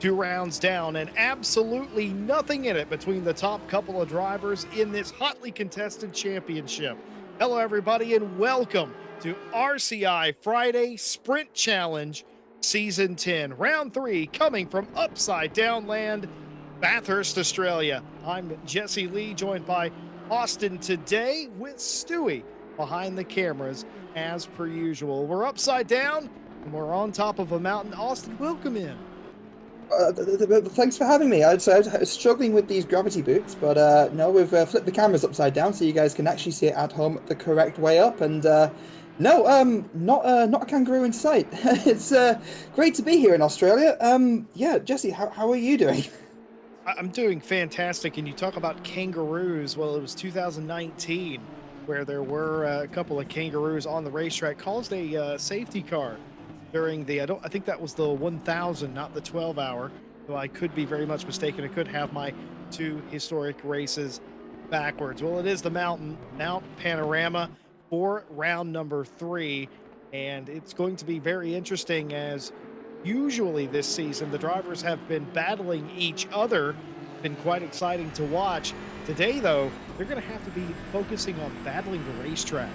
Two rounds down, and absolutely nothing in it between the top couple of drivers in this hotly contested championship. Hello, everybody, and welcome to RCI Friday Sprint Challenge Season 10, Round 3, coming from Upside Down Land, Bathurst, Australia. I'm Jesse Lee, joined by Austin today with Stewie behind the cameras, as per usual. We're upside down, and we're on top of a mountain. Austin, welcome in. Thanks for having me. I was struggling with these gravity boots, but no, we've flipped the cameras upside down so you guys can actually see it at home the correct way up. And no, not a kangaroo in sight. It's great to be here in Australia. Yeah, Jesse, how are you doing? I'm doing fantastic. And you talk about kangaroos. Well, it was 2019 where there were a couple of kangaroos on the racetrack, caused a safety car during the, I think that was the 1000, not the 12 hour. So I could be very much mistaken. I could have my two historic races backwards. Well, it is the Mount Panorama for round number 3. And it's going to be very interesting, as usually this season the drivers have been battling each other. Been quite exciting to watch. Today, though, they're going to have to be focusing on battling the racetrack.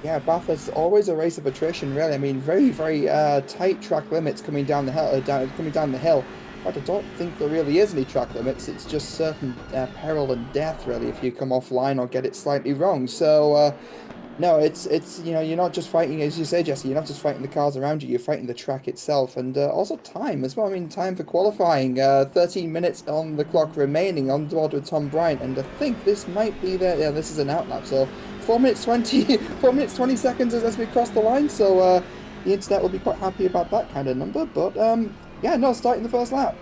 Yeah, Bathurst is always a race of attrition, really. I mean, very, very tight track limits coming down the hill. Coming down the hill. In fact, I don't think there really is any track limits. It's just certain peril and death, really, if you come offline or get it slightly wrong. So, no, it's you're not just fighting, as you say, Jesse. You're not just fighting the cars around you. You're fighting the track itself, and also time as well. I mean, time for qualifying. 13 minutes on the clock remaining on board with Tom Bryant, and I think this might be the this is an outlap. So 4 minutes 20, 4 minutes 20 seconds as we cross the line. So the internet will be quite happy about that kind of number. But yeah, no, starting the first lap.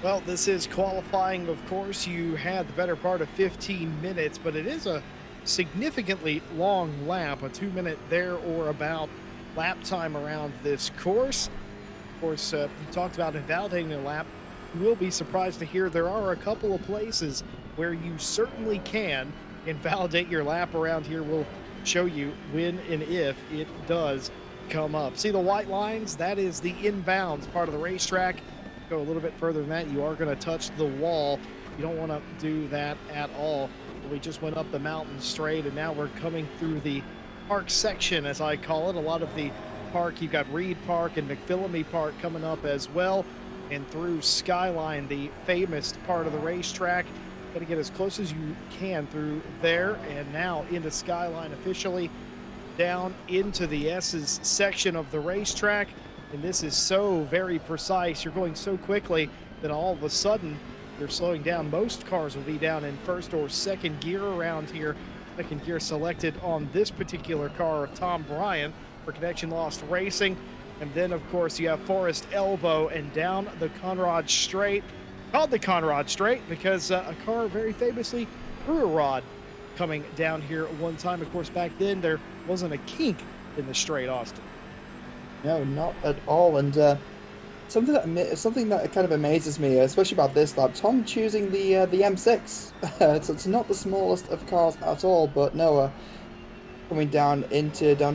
Well, this is qualifying, of course. You had the better part of 15 minutes, but it is a significantly long lap, a 2-minute there or about lap time around this course. Of course, you talked about invalidating a lap. You will be surprised to hear there are a couple of places where you certainly can invalidate your lap around here. We'll show you when and if it does come up. See the white lines? That is the inbounds part of the racetrack. Go a little bit further than that, you are going to touch the wall. You don't want to do that at all. We just went up the mountain straight, and now we're coming through the park section, as I call it. A lot of the park, you've got Reed Park and McPhillamy Park coming up as well, and through Skyline, the famous part of the racetrack. Got to get as close as you can through there, and now into Skyline officially, down into the S's section of the racetrack. And this is so very precise. You're going so quickly that all of a sudden you're slowing down. Most cars will be down in first or second gear around here. Second gear selected on this particular car of Tom Bryant for Connection Lost Racing. And then, of course, you have Forest Elbow and down the Conrad Straight. Called the Conrad Straight because a car very famously threw a rod coming down here at one time. Of course, back then there wasn't a kink in the straight, Austin. No, not at all. And something that kind of amazes me, especially about this lap, Tom choosing the M6. It's not the smallest of cars at all, but no, coming down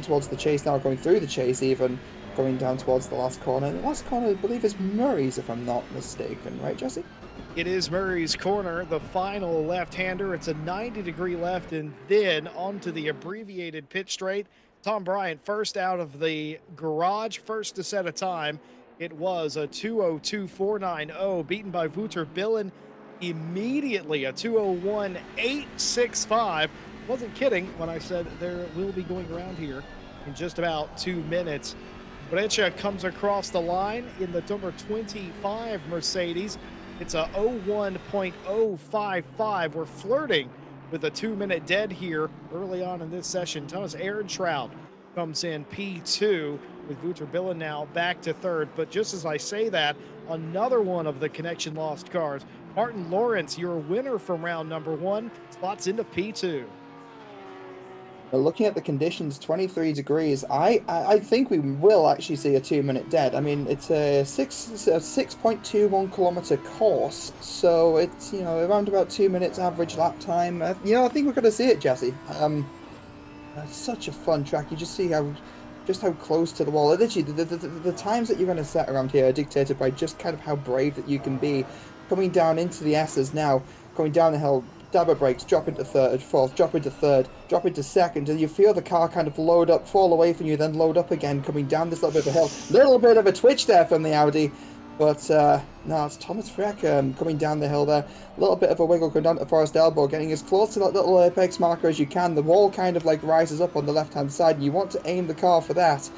towards the chase now, going through the chase even, going down towards the last corner. And the last corner, I believe, is Murray's, if I'm not mistaken, right, Jesse? It is Murray's corner, the final left-hander. It's a 90-degree left, and then onto the abbreviated pit straight. Tom Bryant first out of the garage, first to set a time. It was a 2:02.490, beaten by Wouter Billen immediately, a 2:01.865. Wasn't kidding when I said there will be going around here in just about 2 minutes. Brecha comes across the line in the number 25 Mercedes. It's a 01.055. We're flirting with a 2-minute dead here early on in this session. Thomas Ehrentraut comes in P2 with Wouter Billen now back to third. But just as I say that, another one of the Connection Lost cars, Martin Lawrence, your winner from round number 1, slots into P2. Looking at the conditions, 23 degrees, I think we will actually see a 2-minute dead. I mean, it's a 6.21 kilometer course, so it's, around about 2 minutes average lap time. I think we're going to see it, Jesse. It's such a fun track. You just see how just how close to the wall. Literally, the times that you're going to set around here are dictated by just kind of how brave that you can be. Coming down into the S's now, going down the hill, dabber brakes, drop into third, fourth, drop into third, drop into second, and you feel the car kind of load up, fall away from you, then load up again, coming down this little bit of a hill. Little bit of a twitch there from the Audi, but no, it's Thomas Freck coming down the hill there. A little bit of a wiggle going down to Forest Elbow, getting as close to that little apex marker as you can. The wall kind of like rises up on the left-hand side, and you want to aim the car for that.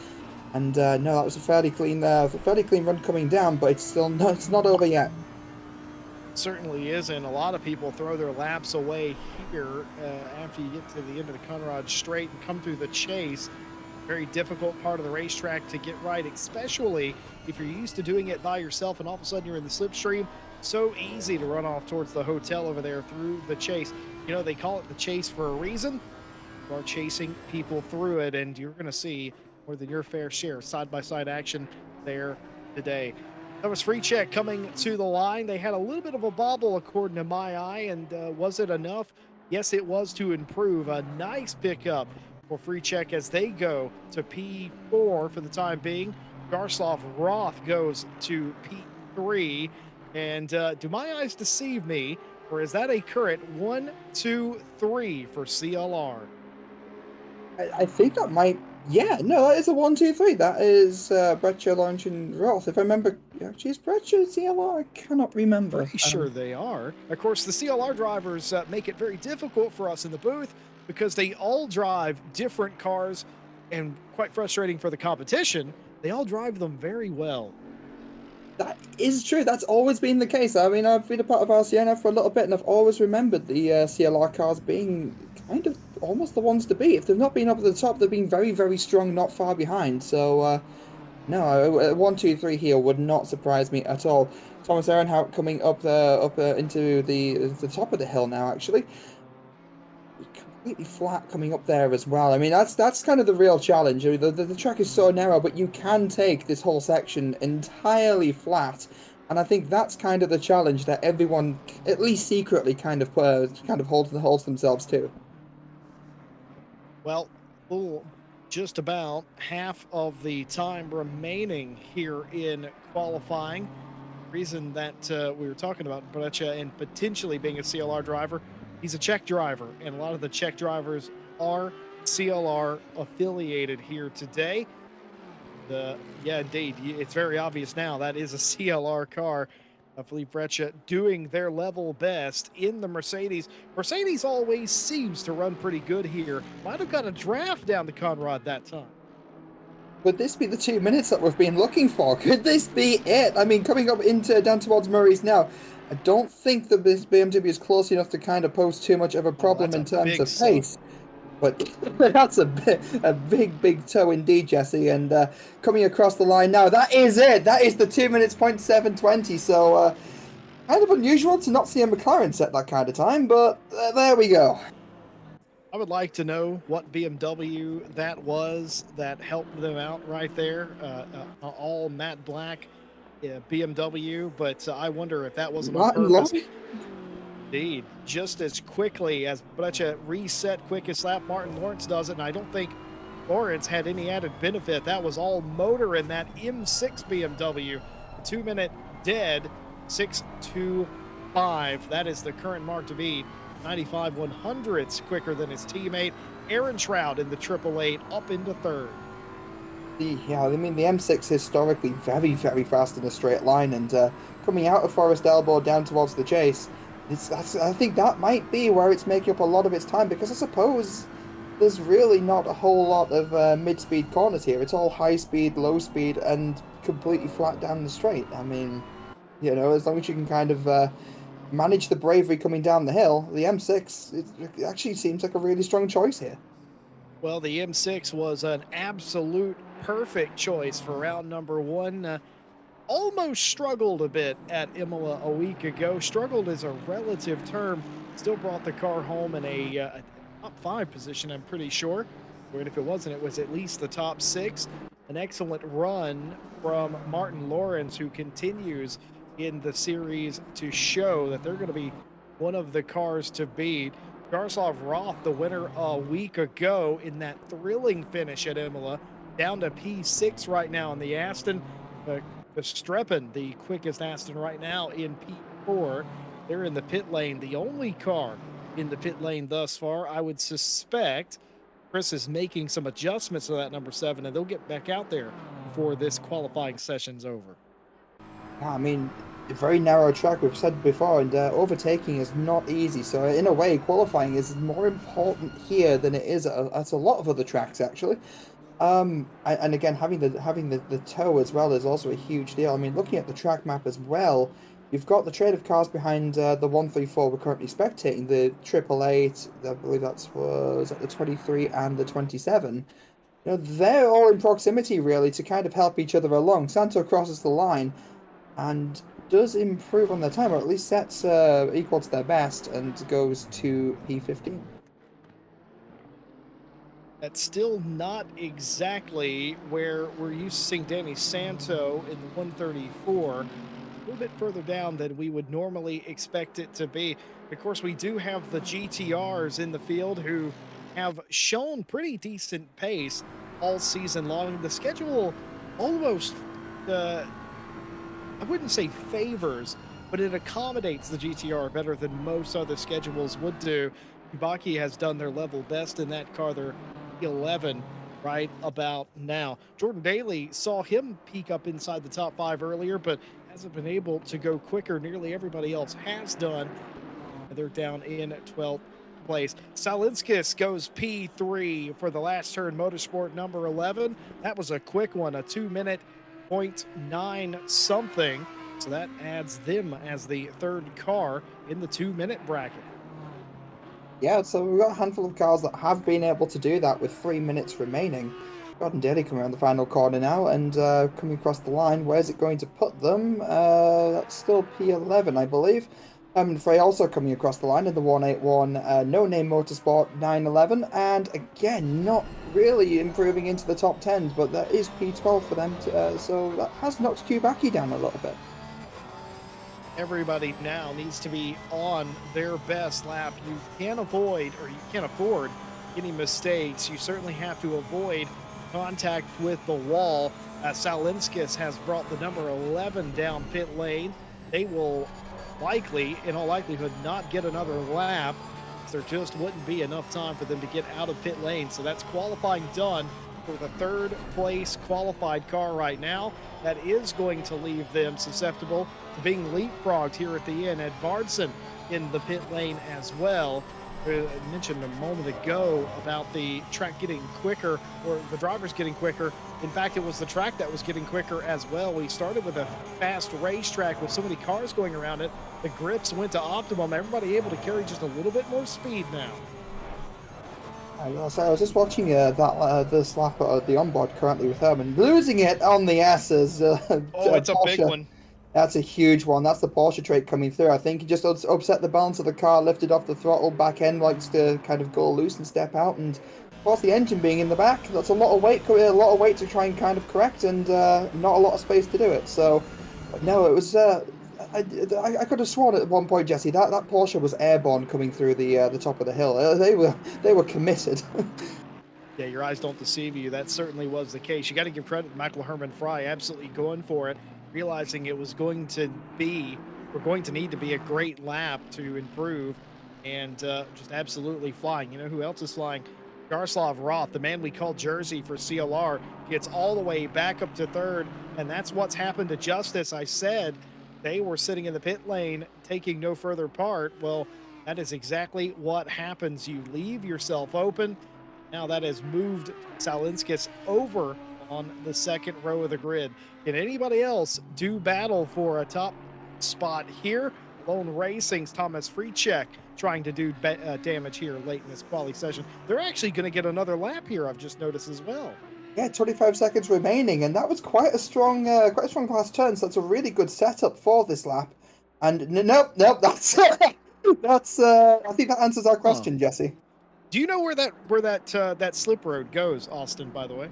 And no, that was a fairly clean run coming down, but it's still it's not over yet. Certainly isn't. A lot of people throw their laps away here after you get to the end of the Conrad Straight and come through the chase. Very difficult part of the racetrack to get right, especially if you're used to doing it by yourself and all of a sudden you're in the slipstream. So easy to run off towards the hotel over there through the chase. You know, they call it the chase for a reason. You are chasing people through it, and you're going to see more than your fair share side-by-side action there today. That was Free Check coming to the line. They had a little bit of a bobble, according to my eye, and was it enough? Yes, it was to improve. A nice pickup for Free Check as they go to P4 for the time being. Jaroslav Roth goes to P3. And do my eyes deceive me, or is that a current 1, 2, 3 for CLR? I think that might. Yeah, no, that is a 1, 2, 3. That is Breccia, Lawrence, and Roth. If I remember, actually, is Breccia CLR? I cannot remember. Pretty sure they are. Of course, the CLR drivers make it very difficult for us in the booth because they all drive different cars, and quite frustrating for the competition. They all drive them very well. That is true. That's always been the case. I mean, I've been a part of RCI now for a little bit, and I've always remembered the CLR cars being kind of almost the ones to beat. If they've not been up at the top, they've been very, very strong, not far behind. So, no, 1, 2, 3 here would not surprise me at all. Thomas Ehrenhout coming up into the top of the hill now, actually. Completely flat coming up there as well. I mean, that's kind of the real challenge. The track is so narrow, but you can take this whole section entirely flat, and I think that's kind of the challenge that everyone, at least secretly, kind of holds themselves to. Well, just about half of the time remaining here in qualifying. Reason that we were talking about Breccia and potentially being a CLR driver. He's a Czech driver, and a lot of the Czech drivers are CLR affiliated here today. Yeah, indeed, it's very obvious now that is a CLR car. Philippe Breccia doing their level best in the Mercedes. Mercedes always seems to run pretty good here. Might have got a draft down the Conrad that time. Would this be the 2 minutes that we've been looking for? Could this be it? I mean, coming up down towards Murray's now, I don't think the BMW is close enough to kind of pose too much of a problem in terms of pace. But that's a big toe indeed, Jesse. And coming across the line now, that is it. That is the 2 minutes, 0.720. So kind of unusual to not see a McLaren set that kind of time, but there we go. I would like to know what BMW that was that helped them out right there. All matte black BMW, but I wonder if that wasn't on purpose. Indeed, just as quickly as Breccia reset quickest lap, Martin Lawrence does it, and I don't think Lawrence had any added benefit. That was all motor in that M6 BMW. 2 minute dead, 6.25. That is the current mark to beat. 95 100ths quicker than his teammate. Aaron Shroud in the 888 up into third. Yeah, I mean, the M6 historically very, very fast in a straight line, and coming out of Forest Elbow down towards the chase, I think that might be where it's making up a lot of its time, because I suppose there's really not a whole lot of mid-speed corners here. It's all high speed, low speed, and completely flat down the straight. I mean, you know, as long as you can kind of manage the bravery coming down the hill, the M6, it actually seems like a really strong choice here. Well, the M6 was an absolute perfect choice for round number one. Almost struggled a bit at Imola a week ago. Struggled is a relative term. Still brought the car home in a top 5 position, I'm pretty sure. And if it wasn't, it was at least the top 6. An excellent run from Martin Lawrence, who continues in the series to show that they're going to be one of the cars to beat. Jaroslav Roth, the winner a week ago in that thrilling finish at Imola, down to P6 right now in the Aston. Uh, Verstappen, the quickest Aston right now in P4. They're in the pit lane, the only car in the pit lane thus far. I would suspect Chris is making some adjustments to that number 7, and they'll get back out there before this qualifying session's over. Yeah, I mean, a very narrow track, we've said before, and overtaking is not easy. So in a way, qualifying is more important here than it is at a lot of other tracks, actually. And again, having the tow as well is also a huge deal. I mean, looking at the track map as well, you've got the trade of cars behind the 134 we're currently spectating, the triple eight. I believe was at the 23 and the 27. You know, they're all in proximity really to kind of help each other along. Santo crosses the line and does improve on their time, or at least sets equal to their best and goes to P15. That's still not exactly where we're used to seeing Danny Santo in the 134. A little bit further down than we would normally expect it to be. Of course, we do have the GTRs in the field who have shown pretty decent pace all season long. The schedule almost, I wouldn't say favors, but it accommodates the GTR better than most other schedules would do. Ibaki has done their level best in that car. They're 11 right about now. Jordan Daly saw him peak up inside the top 5 earlier, but hasn't been able to go quicker. Nearly everybody else has done. They're down in 12th place. Salinskis goes P3 for the last turn motorsport number 11. That was a quick one, a 2-minute 0.9 something. So that adds them as the third car in the 2-minute bracket. Yeah, so we've got a handful of cars that have been able to do that with 3 minutes remaining. Gordon Daly coming around the final corner now and coming across the line. Where's it going to put them? That's still P11, I believe. Herman Frey also coming across the line in the 181 No Name Motorsport 911. And again, not really improving into the top 10, but that is P12 for them. So that has knocked Kubaki down a little bit. Everybody now needs to be on their best lap. You can't avoid, or you can't afford any mistakes. You certainly have to avoid contact with the wall. Salinskis has brought the number 11 down pit lane. They will likely, in all likelihood, not get another lap. There just wouldn't be enough time for them to get out of pit lane. So that's qualifying done for the third place qualified car right now. That is going to leave them susceptible to being leapfrogged here at the end. Edvardsen in the pit lane as well. I mentioned a moment ago about the track getting quicker, or the drivers getting quicker. In fact, it was the track that was getting quicker as well. We started with a fast racetrack with so many cars going around it. The grips went to optimum. Everybody able to carry just a little bit more speed now. I was just watching this lap of the onboard currently with Herman, losing it on the S's. Oh, it's a big one. That's a huge one. That's the Porsche trait coming through. I think he just upset the balance of the car, lifted off the throttle, back end likes to kind of go loose and step out, and of course the engine being in the back, that's a lot of weight to try and kind of correct, and not a lot of space to do it. So, no, it was. I could have sworn at one point, Jesse, that Porsche was airborne coming through the top of the hill. They were committed. Yeah, your eyes don't deceive you. That certainly was the case. You got to give credit to Michael Herman Fry, absolutely going for it, realizing it was going to need to be a great lap to improve, and just absolutely flying. You know who else is flying? Jaroslav Roth, the man we call Jersey for CLR, gets all the way back up to third, and that's what's happened to Justice. I said they were sitting in the pit lane taking no further part. Well, that is exactly what happens. You leave yourself open. Now that has moved Salinskis over on the second row of the grid. Can anybody else do battle for a top spot here? Lone Racing's Thomas Freechek trying to do damage here late in this quali session. They're actually going to get another lap here, I've just noticed as well. Yeah, 25 seconds remaining, and that was quite a strong last turn. So that's a really good setup for this lap. And nope, that's that's. I think that answers our question, Jesse. Do you know where that slip road goes, Austin? By the way.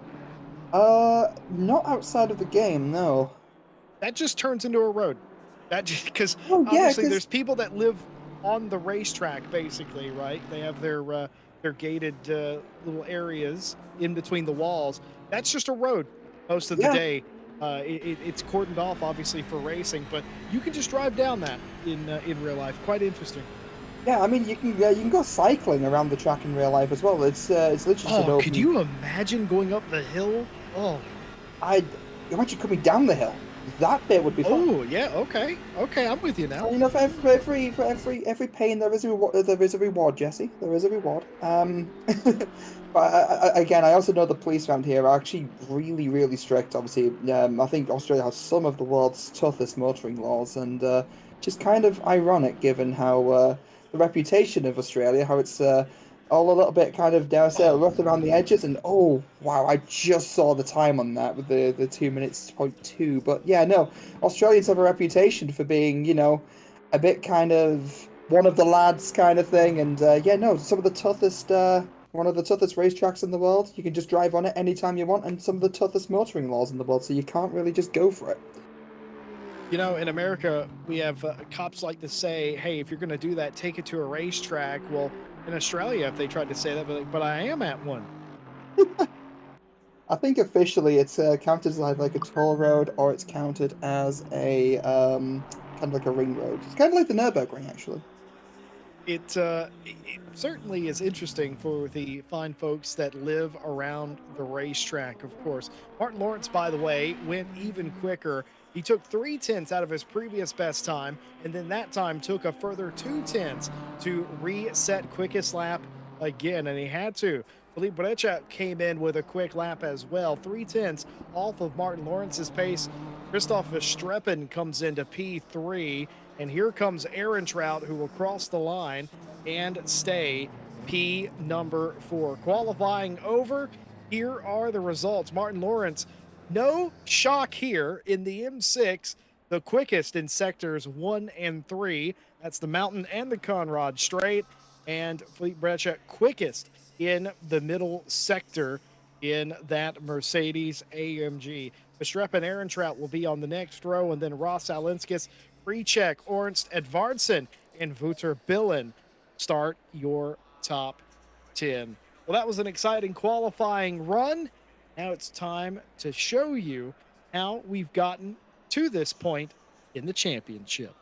Not outside of the game, no. That just turns into a road. That just because obviously there's people that live on the racetrack, basically, right? They have their gated little areas in between the walls. That's just a road most of the Yeah, day. It's cordoned off, obviously, for racing, but you can just drive down that in real life. Quite interesting. yeah. I mean, you can go cycling around the track in real life as well. It's literally just an Oh, could open. you imagine going up the hill? Oh, I imagine coming down the hill. That bit would be fun. oh, yeah. Okay, okay. I'm with you now. So, for every pain there is a reward. There is a reward, Jesse. There is a reward. But again, I also know the police around here are actually really, really strict. Obviously, I think Australia has some of the world's toughest motoring laws, and just kind of ironic given how the reputation of Australia, how it's all a little bit kind of, dare I say, Oh, rough around the edges. And oh wow, I just saw the time on that with the 2 minutes point two. But yeah, no. Australians have a reputation for being, a bit kind of one of the lads kind of thing. And yeah, no, one of the toughest racetracks in the world. You can just drive on it anytime you want, and some of the toughest motoring laws in the world. So you can't really just go for it. in America, we have cops like to say, "Hey, if you're going to do that, take it to a racetrack." Well, in Australia, if they tried to say that, but I am at one. I think officially it's counted as either like a toll road or it's counted as a kind of like a ring road. It's kind of like the Nürburgring, actually. It certainly is interesting for the fine folks that live around the racetrack, of course. Martin Lawrence, by the way, went even quicker. He took 3 tenths out of his previous best time, and then that time took a further 2 tenths to reset quickest lap again, and he had to. Felipe Brecha came in with a quick lap as well, 3 tenths off of Martin Lawrence's pace. Christoph Verstappen comes into P3, and here comes Aaron Trout, who will cross the line and stay P number 4. Qualifying over. Here are the results. Martin Lawrence, no shock here in the M6, the quickest in sectors 1 and 3. That's the Mountain and the Conrad Straight. And Fleet Breccia, quickest in the middle sector in that Mercedes AMG. Verstappen, Aaron Trout will be on the next row, and then Ross Alinskis, Freecheck, Ornst, Edvardsen, and Wouter Billen start your top 10. Well, that was an exciting qualifying run. Now it's time to show you how we've gotten to this point in the championship.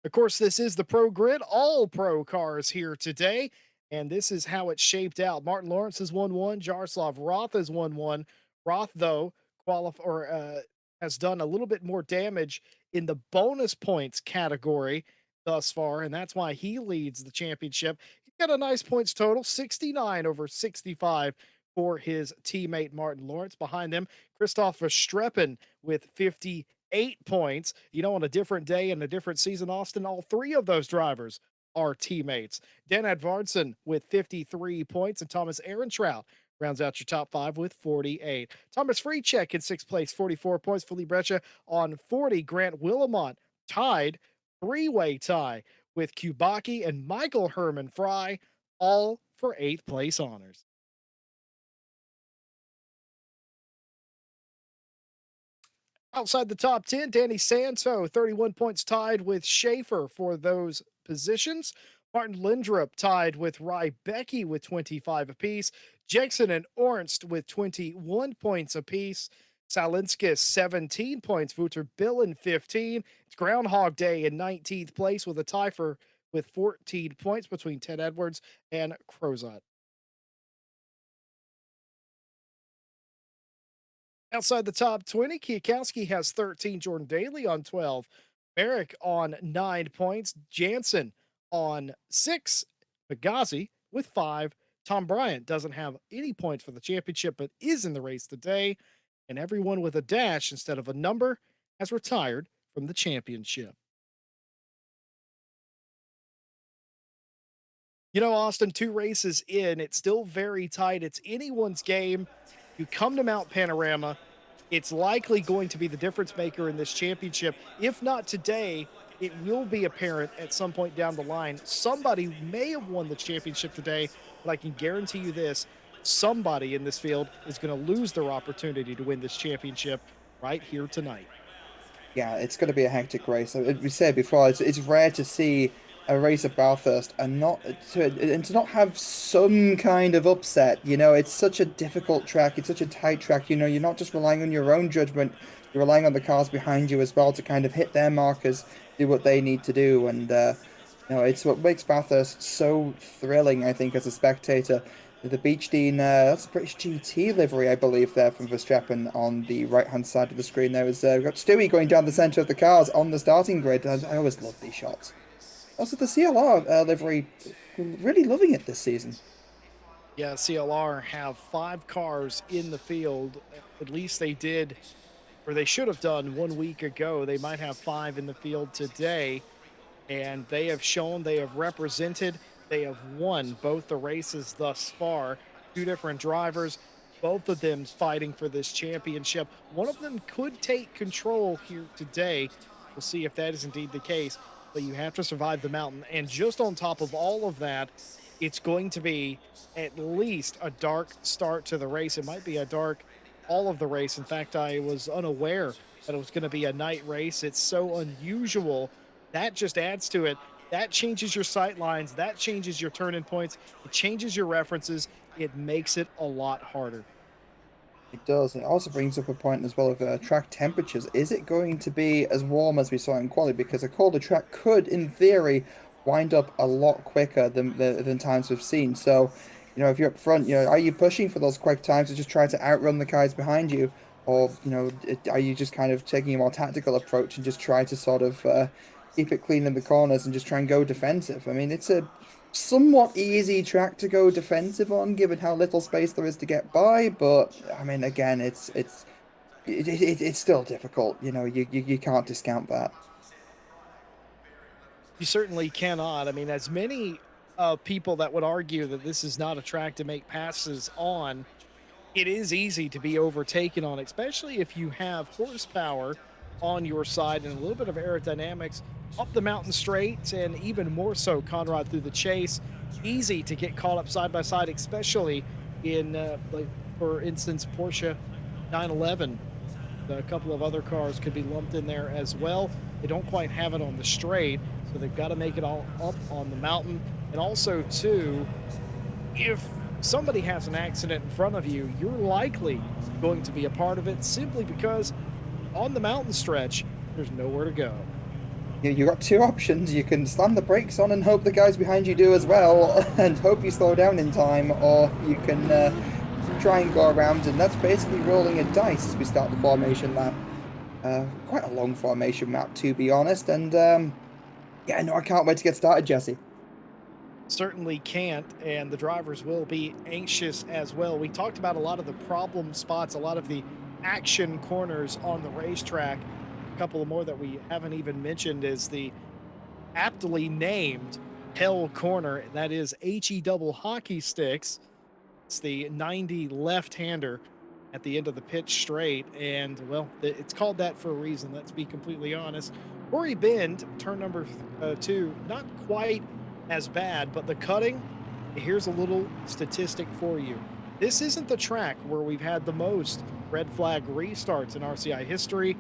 Of course, this is the Pro Grid, all pro cars here today, and this is how it shaped out. Martin Lawrence has won one, Jaroslav Roth has won one. Roth, though, has done a little bit more damage in the bonus points category thus far, and that's why he leads the championship. He's got a nice points total, 69 over 65 for his teammate Martin Lawrence. Behind them, Christoph Verstappen with 58 points. On a different day and a different season, Austin, all three of those drivers are teammates. Dan Edvardsen with 53 points, and Thomas Ehrentraut rounds out your top five with 48. Thomas Freecheck in sixth place, 44 points. Felipe Breccia on 40. Grant Willamont tied, three-way tie with Kubaki and Michael Herman Fry, all for eighth place honors. Outside the top 10, Danny Santo, 31 points tied with Schaefer for those positions. Martin Lindrup tied with Becky with 25 apiece. Jackson and Ornst with 21 points apiece. Salinskis, 17 points. Wouter Billen, 15. It's Groundhog Day in 19th place with a tie with 14 points between Ted Edwards and Crozat. Outside the top 20, Kwiatkowski has 13, Jordan Daly on 12, Merrick on 9 points, Jansen on 6, Pagazzi with 5. Tom Bryant doesn't have any points for the championship, but is in the race today. And everyone with a dash instead of a number has retired from the championship. Austin, two races in, it's still very tight. It's anyone's game. You come to Mount Panorama, it's likely going to be the difference maker in this championship. If not today, it will be apparent at some point down the line. Somebody may have won the championship today, but I can guarantee you this: somebody in this field is going to lose their opportunity to win this championship right here tonight. Yeah, it's going to be a hectic race. We said before, it's rare to see a race at Bathurst and to not have some kind of upset. You know, it's such a difficult track. It's such a tight track. You know, you're not just relying on your own judgment. You're relying on the cars behind you as well to kind of hit their markers, do what they need to do, and it's what makes Bathurst so thrilling, I think, as a spectator. The Beach Dean, that's a British GT livery, I believe, there from Verstappen on the right-hand side of the screen. There was we've got Stewie going down the centre of the cars on the starting grid. I always love these shots. Also, the CLR livery, really loving it this season. Yeah, CLR have 5 cars in the field. At least they did, or they should have done 1 week ago. They might have 5 in the field today, and they have shown they have represented, they have won both the races thus far. 2 different drivers, both of them fighting for this championship. One of them could take control here today. We'll see if that is indeed the case, but you have to survive the mountain. And just on top of all of that, it's going to be at least a dark start to the race. It might be a dark all of the race. In fact, I was unaware that it was going to be a night race. It's so unusual. That just adds to it. That changes your sight lines. That changes your turning points. It changes your references. It makes it a lot harder. It does. And it also brings up a point as well of track temperatures. Is it going to be as warm as we saw in quali? Because a colder track could, in theory, wind up a lot quicker than times we've seen. So, if you're up front, are you pushing for those quick times to just try to outrun the guys behind you? Or, are you just kind of taking a more tactical approach and just try to sort of keep it clean in the corners and just try and go defensive? I mean, it's a somewhat easy track to go defensive on, given how little space there is to get by. But I mean, again, it's still difficult. You can't discount that. You certainly cannot. I mean, as many people that would argue that this is not a track to make passes on, it is easy to be overtaken on, especially if you have horsepower on your side and a little bit of aerodynamics up the mountain straight, and even more so, Conrad, through the chase. Easy to get caught up side by side, especially in, like, for instance, Porsche 911. A couple of other cars could be lumped in there as well. They don't quite have it on the straight, so they've got to make it all up on the mountain. And also, too, if somebody has an accident in front of you, you're likely going to be a part of it simply because on the mountain stretch, there's nowhere to go. You got two options. You can slam the brakes on and hope the guys behind you do as well, and hope you slow down in time, or you can try and go around, and that's basically rolling a dice as we start the formation lap. Quite a long formation map, to be honest, and yeah, no, I can't wait to get started, Jesse. Certainly can't, and the drivers will be anxious as well. We talked about a lot of the problem spots, a lot of the action corners on the racetrack. A couple more that we haven't even mentioned is the aptly named Hell Corner. That is HE double hockey sticks. It's the 90 left-hander at the end of the pitch straight, and well, it's called that for a reason. Let's be completely honest. Rory Bend, turn number 2, not quite as bad, but the cutting. Here's a little statistic for you. This isn't the track where we've had the most red flag restarts in RCI history,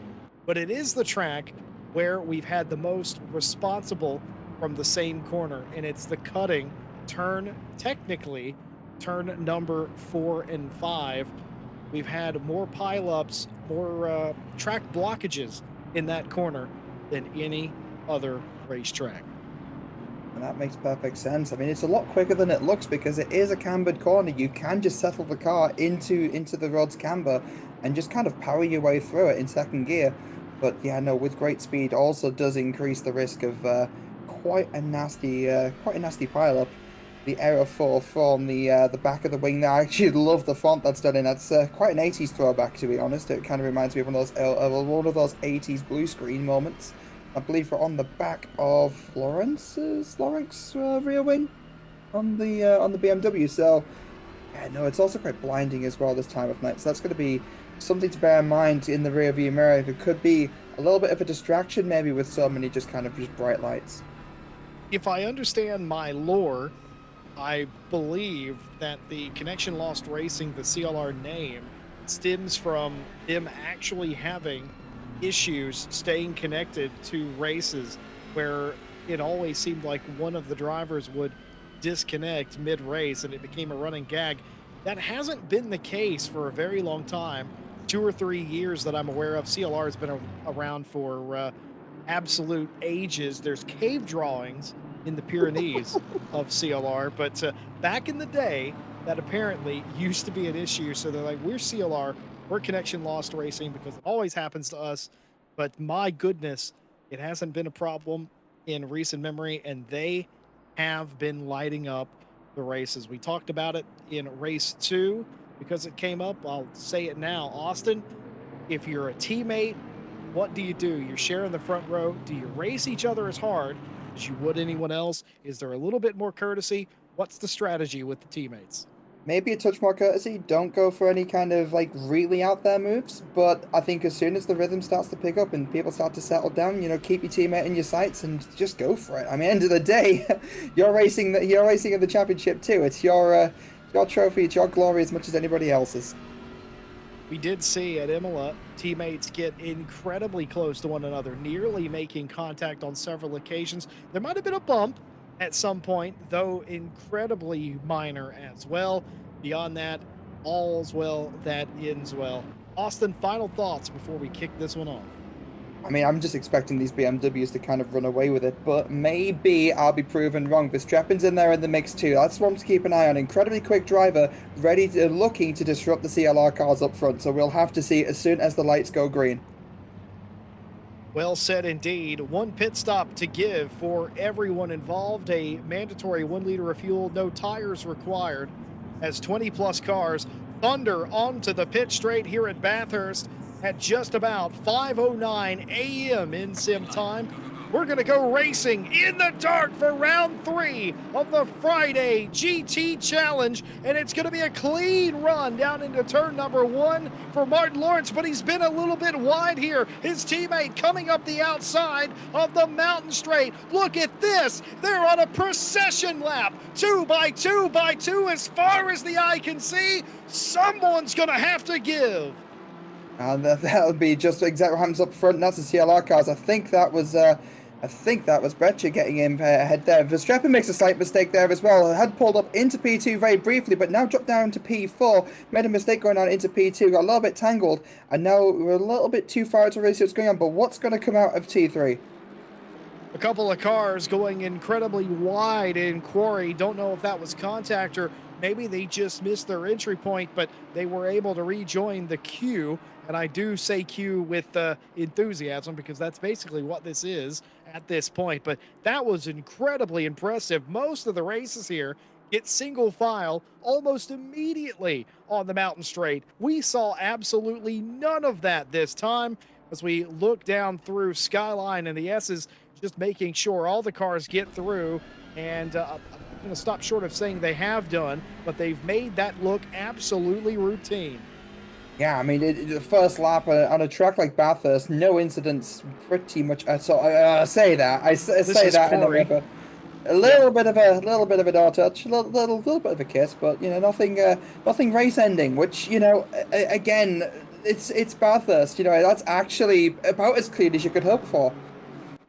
but it is the track where we've had the most responsible from the same corner, and it's the cutting technically turn number 4 and 5. We've had more pileups, more track blockages in that corner than any other racetrack. And that makes perfect sense. I mean, it's a lot quicker than it looks because it is a cambered corner. You can just settle the car into the rod's camber and just kind of power your way through it in second gear. But yeah, no, with great speed also does increase the risk of quite a nasty pileup. The Error 4 from the back of the wing there. I actually love the font that's done in. That's quite an 80s throwback, to be honest. It kind of reminds me of one of those 80s blue screen moments. I believe we're on the back of Lawrence's rear wing on the BMW. So yeah, no, it's also quite blinding as well this time of night. So that's going to be something to bear in mind in the rear view mirror. It could be a little bit of a distraction, maybe, with so many just bright lights. If I understand my lore, I believe that the Connection Lost Racing, the CLR name, stems from them actually having issues staying connected to races where it always seemed like one of the drivers would disconnect mid race and it became a running gag. That hasn't been the case for a very long time. 2 or 3 years that I'm aware of. CLR has been around for absolute ages. There's cave drawings in the Pyrenees of CLR, but back in the day, that apparently used to be an issue. So they're like, we're CLR, we're connection lost racing because it always happens to us. But my goodness, it hasn't been a problem in recent memory, and they have been lighting up the races. We talked about it in race 2 because it came up. I'll say it now. Austin, if you're a teammate, what do? You're sharing the front row. Do you race each other as hard as you would anyone else? Is there a little bit more courtesy? What's the strategy with the teammates? Maybe a touch more courtesy. Don't go for any kind of like really out there moves. But I think as soon as the rhythm starts to pick up and people start to settle down, keep your teammate in your sights and just go for it. I mean, end of the day, you're racing in the championship too. It's your trophy, it's your glory as much as anybody else's. We did see at Imola teammates get incredibly close to one another, nearly making contact on several occasions. There might have been a bump at some point, though incredibly minor as well. Beyond that, all's well that ends well. Austin, final thoughts before we kick this one off. I mean, I'm just expecting these BMWs to kind of run away with it, but maybe I'll be proven wrong. Verstappen's in there in the mix too. That's one to keep an eye on. Incredibly quick driver, looking to disrupt the CLR cars up front. So we'll have to see as soon as the lights go green. Well said indeed. One pit stop to give for everyone involved. A mandatory 1 liter of fuel, no tires required, as 20 plus cars thunder onto the pit straight here at Bathurst at just about 5:09 a.m. in sim time. We're going to go racing in the dark for round 3 of the Friday GT Challenge, and it's going to be a clean run down into turn number 1 for Martin Lawrence, but he's been a little bit wide here. His teammate coming up the outside of the mountain straight. Look at this. They're on a procession lap, 2 by 2 by 2 as far as the eye can see. Someone's going to have to give. And that'll be just exactly what happens up front. And that's the CLR cars. I think that was Breccia getting in ahead there. Verstappen makes a slight mistake there as well. Had pulled up into P2 very briefly, but now dropped down to P4. Made a mistake going down into P2. Got a little bit tangled, and now we're a little bit too far to really see what's going on. But what's going to come out of T3? A couple of cars going incredibly wide in Quarry. Don't know if that was contact or maybe they just missed their entry point, but they were able to rejoin the queue. And I do say queue with enthusiasm because that's basically what this is at this point. But that was incredibly impressive. Most of the races here get single file almost immediately on the mountain straight. We saw absolutely none of that this time as we look down through Skyline and the S's, just making sure all the cars get through. And I'm going to stop short of saying they have done, but they've made that look absolutely routine. Yeah, I mean, the first lap on a track like Bathurst, no incidents, pretty much. So I say that. I say that in a little bit of a door touch, a little bit of a kiss, but nothing race ending. Which again, it's Bathurst. That's actually about as clean as you could hope for.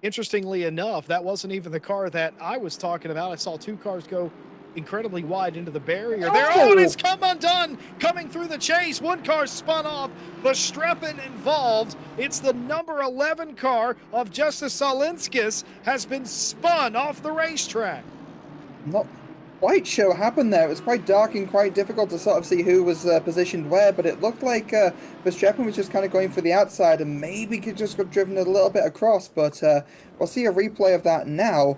Interestingly enough, that wasn't even the car that I was talking about. I saw 2 cars go incredibly wide into the barrier there. Oh, and it's come undone coming through the chase. 1 car spun off. Verstappen involved. It's the number 11 car of Justice Salinskis has been spun off the racetrack. Not quite sure what happened there. It was quite dark and quite difficult to sort of see who was positioned where, but it looked like Verstappen was just kind of going for the outside and maybe could just got driven a little bit across, but we'll see a replay of that now.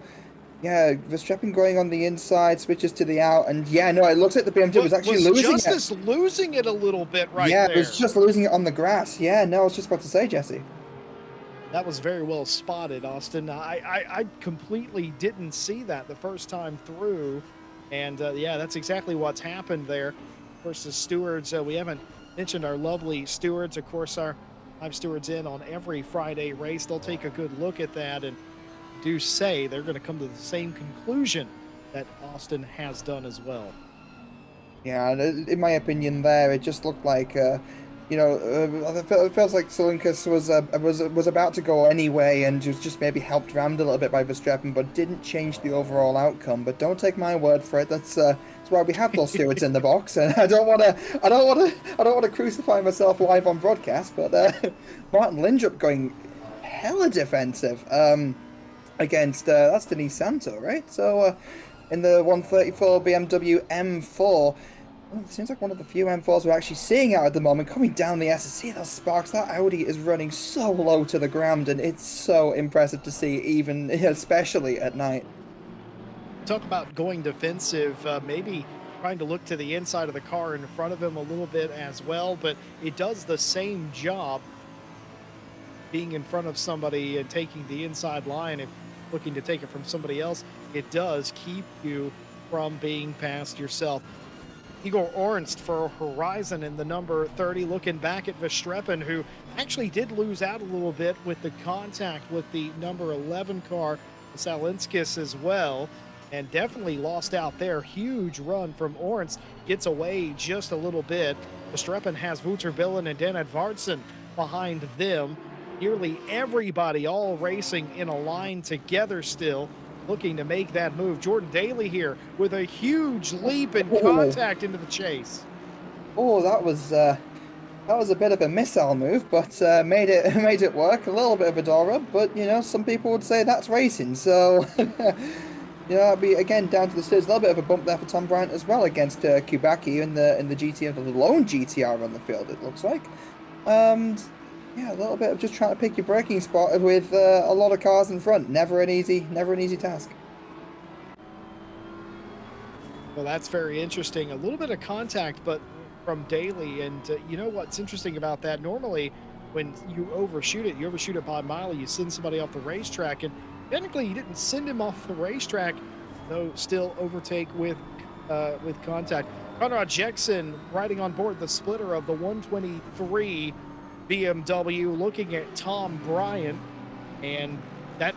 Yeah, Verstappen going on the inside, switches to the out, and yeah, no, it looks like the BMW was actually losing it. Justice losing it a little bit right there. Yeah, it was just losing it on the grass. Yeah, no, I was just about to say, Jesse. That was very well spotted, Austin. I completely didn't see that the first time through, and yeah, that's exactly what's happened there. Of course, the stewards, we haven't mentioned our lovely stewards. Of course, our 5 stewards in on every Friday race. They'll take a good look at that and do say they're going to come to the same conclusion that Austin has done as well. Yeah, in my opinion there, it just looked like you know, it feels like Solinkus was about to go anyway, and was just maybe helped rammed a little bit by Verstappen, but didn't change the overall outcome. But don't take my word for it. That's why we have those stewards in the box, and I don't want to crucify myself live on broadcast. But Martin Lindrup going hella defensive against that's Denise Santo, right? So in the 134 BMW M4. Well, it seems like one of the few M4s we're actually seeing out at the moment. Coming down the S, see those sparks. That Audi is running so low to the ground, and it's so impressive to see, even especially at night. Talk about going defensive, maybe trying to look to the inside of the car in front of him a little bit as well, but it does the same job being in front of somebody and taking the inside line and looking to take it from somebody else. It does keep you from being past yourself. Igor Ornst for Horizon in the number 30, looking back at Verstappen, who actually did lose out a little bit with the contact with the number 11 car, Salinskis as well, and definitely lost out there. Huge run from Ornst, gets away just a little bit. Verstappen has Wouter Billen and Dan Edvardsen behind them. Nearly everybody all racing in a line together still, looking to make that move. Jordan Daly here with a huge leap in contact into the chase. Oh, that was a bit of a missile move, but made it work. A little bit of a door rub, but you know, some people would say that's racing. So you know, it'd be again down to the stairs. A little bit of a bump there for Tom Bryant as well against Kubaki in the GTR, the lone GTR on the field. It looks like. Yeah, a little bit of just trying to pick your braking spot with a lot of cars in front. Never an easy task. Well, that's very interesting. A little bit of contact, but from Daly. And you know what's interesting about that? Normally, when you overshoot it by a mile, you send somebody off the racetrack. And technically, you didn't send him off the racetrack, though still overtake with contact. Conrad Jackson riding on board the splitter of the 123 BMW, looking at Tom Bryant, and that,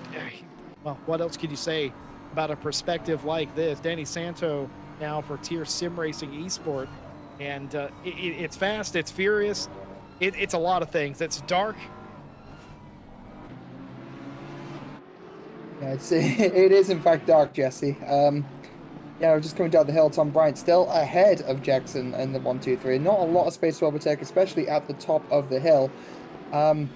well, what else could you say about a perspective like this? Danny Santo now for Tier Sim Racing Esport, and it's fast, it's furious, it's a lot of things. It's dark. Yeah, it is in fact dark, Jesse. Yeah, just coming down the hill, Tom Bryant still ahead of Jackson in the 1-2-3. Not a lot of space to overtake, especially at the top of the hill. But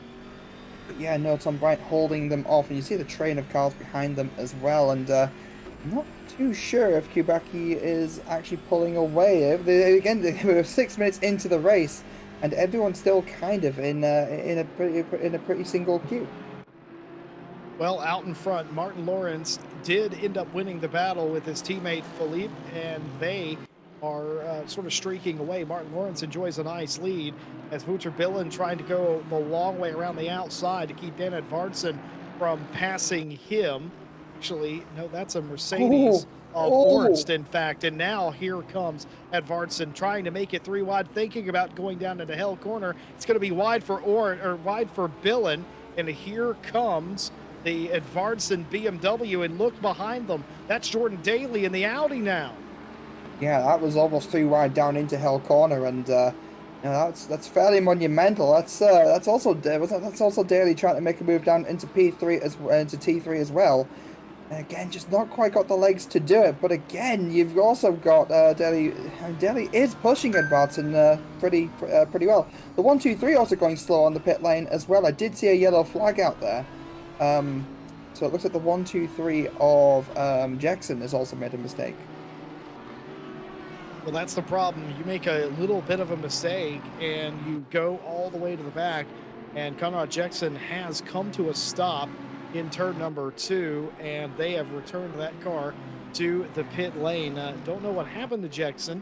yeah, no, Tom Bryant holding them off, and you see the train of cars behind them as well. And I'm not too sure if Kubaki is actually pulling away. Again, we're 6 minutes into the race, and everyone's still kind of in a pretty single queue. Well, out in front, Martin Lawrence did end up winning the battle with his teammate Philippe, and they are sort of streaking away. Martin Lawrence enjoys a nice lead as Wouter Billen trying to go the long way around the outside to keep Dan Edvardsen from passing him. Actually, no, that's a Mercedes of Ornst, in fact. And now here comes Edvardsen trying to make it 3 wide, thinking about going down into hell corner. It's going to be wide for wide for Billen, and here comes the Edvardsen BMW, and look behind them. That's Jordan Daly in the Audi now. Yeah, that was almost 3 wide down into hell corner, and you know, that's fairly monumental. That's also Daly trying to make a move down into T3 as well. And again, just not quite got the legs to do it. But again, you've also got Daly. Daly is pushing Edvardsen pretty well. The 1-2-3 also going slow on the pit lane as well. I did see a yellow flag out there. So it looks like the 1-2-3 of Jackson has also made a mistake. Well, that's the problem. You make a little bit of a mistake and you go all the way to the back, and Conrad Jackson has come to a stop in turn number 2, and they have returned that car to the pit lane. Don't know what happened to Jackson,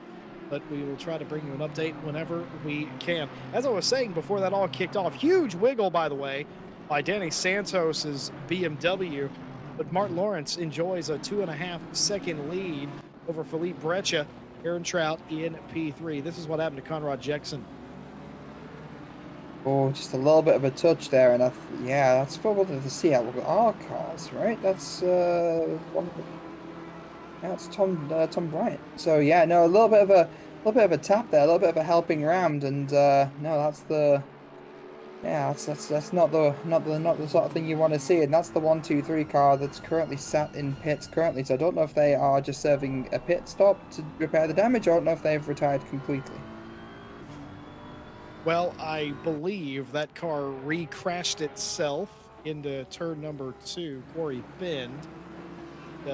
but we will try to bring you an update whenever we can. As I was saying before that all kicked off, huge wiggle, by the way, by Danny Santos's BMW, but Martin Lawrence enjoys a 2.5-second lead over Philippe Breccia, Aaron Trout in P3. This is what happened to Conrad Jackson. Oh, just a little bit of a touch there, and yeah, that's for one of the Seattle R cars, right? That's one of the, yeah, it's Tom Bryant. So yeah, no, a little bit of little bit of a tap there, a little bit of a helping round, and no, that's the yeah, that's not the sort of thing you want to see, and that's the 1-2-3 car that's currently sat in pits currently. So I don't know if they are just serving a pit stop to repair the damage. I don't know if they've retired completely. Well, I believe that car re-crashed itself into turn number 2, Quarry Bend.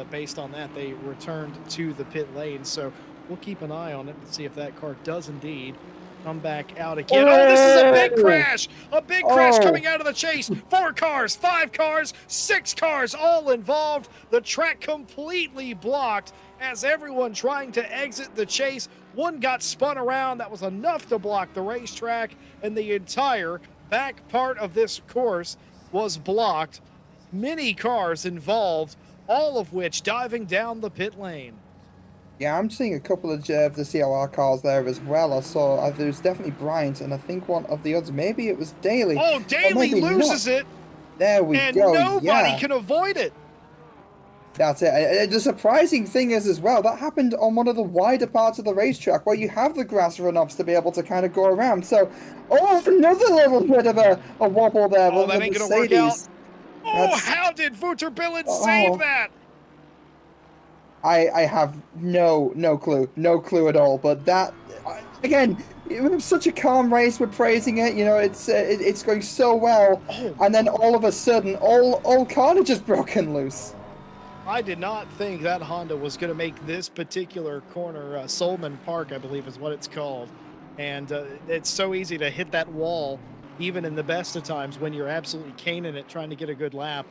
Based on that, they returned to the pit lane. So we'll keep an eye on it to see if that car does indeed come back out again. Oh, this is a big crash! A big crash Oh, coming out of the chase. 4 cars, 5 cars, 6 cars all involved. The track completely blocked as everyone trying to exit the chase. One got spun around. That was enough to block the racetrack, and the entire back part of this course was blocked. Many cars involved, all of which diving down the pit lane. yeah, I'm seeing a couple of the CLR cars there as well. I saw there's definitely Bryant, and I think one of the others, maybe it was Daly, Oh, or Daly maybe not. loses it, There we and go. nobody Yeah. can avoid it. That's it. The surprising thing is as well, that happened on one of the wider parts of the racetrack where you have the grass runoffs to be able to kind of go around. So, oh, another little bit of a wobble there Oh, with the that ain't going to work out. Mercedes. Oh, That's, how did Wouter-Billen save oh, that? I have no clue at all. But that, again, it was such a calm race. We're praising it. You know, it's going so well. Oh, And then all of a sudden, all carnage is broken loose. I did not think that Honda was going to make this particular corner. Solman Park, I believe, is what it's called. And it's so easy to hit that wall, even in the best of times, when you're absolutely caning it, trying to get a good lap.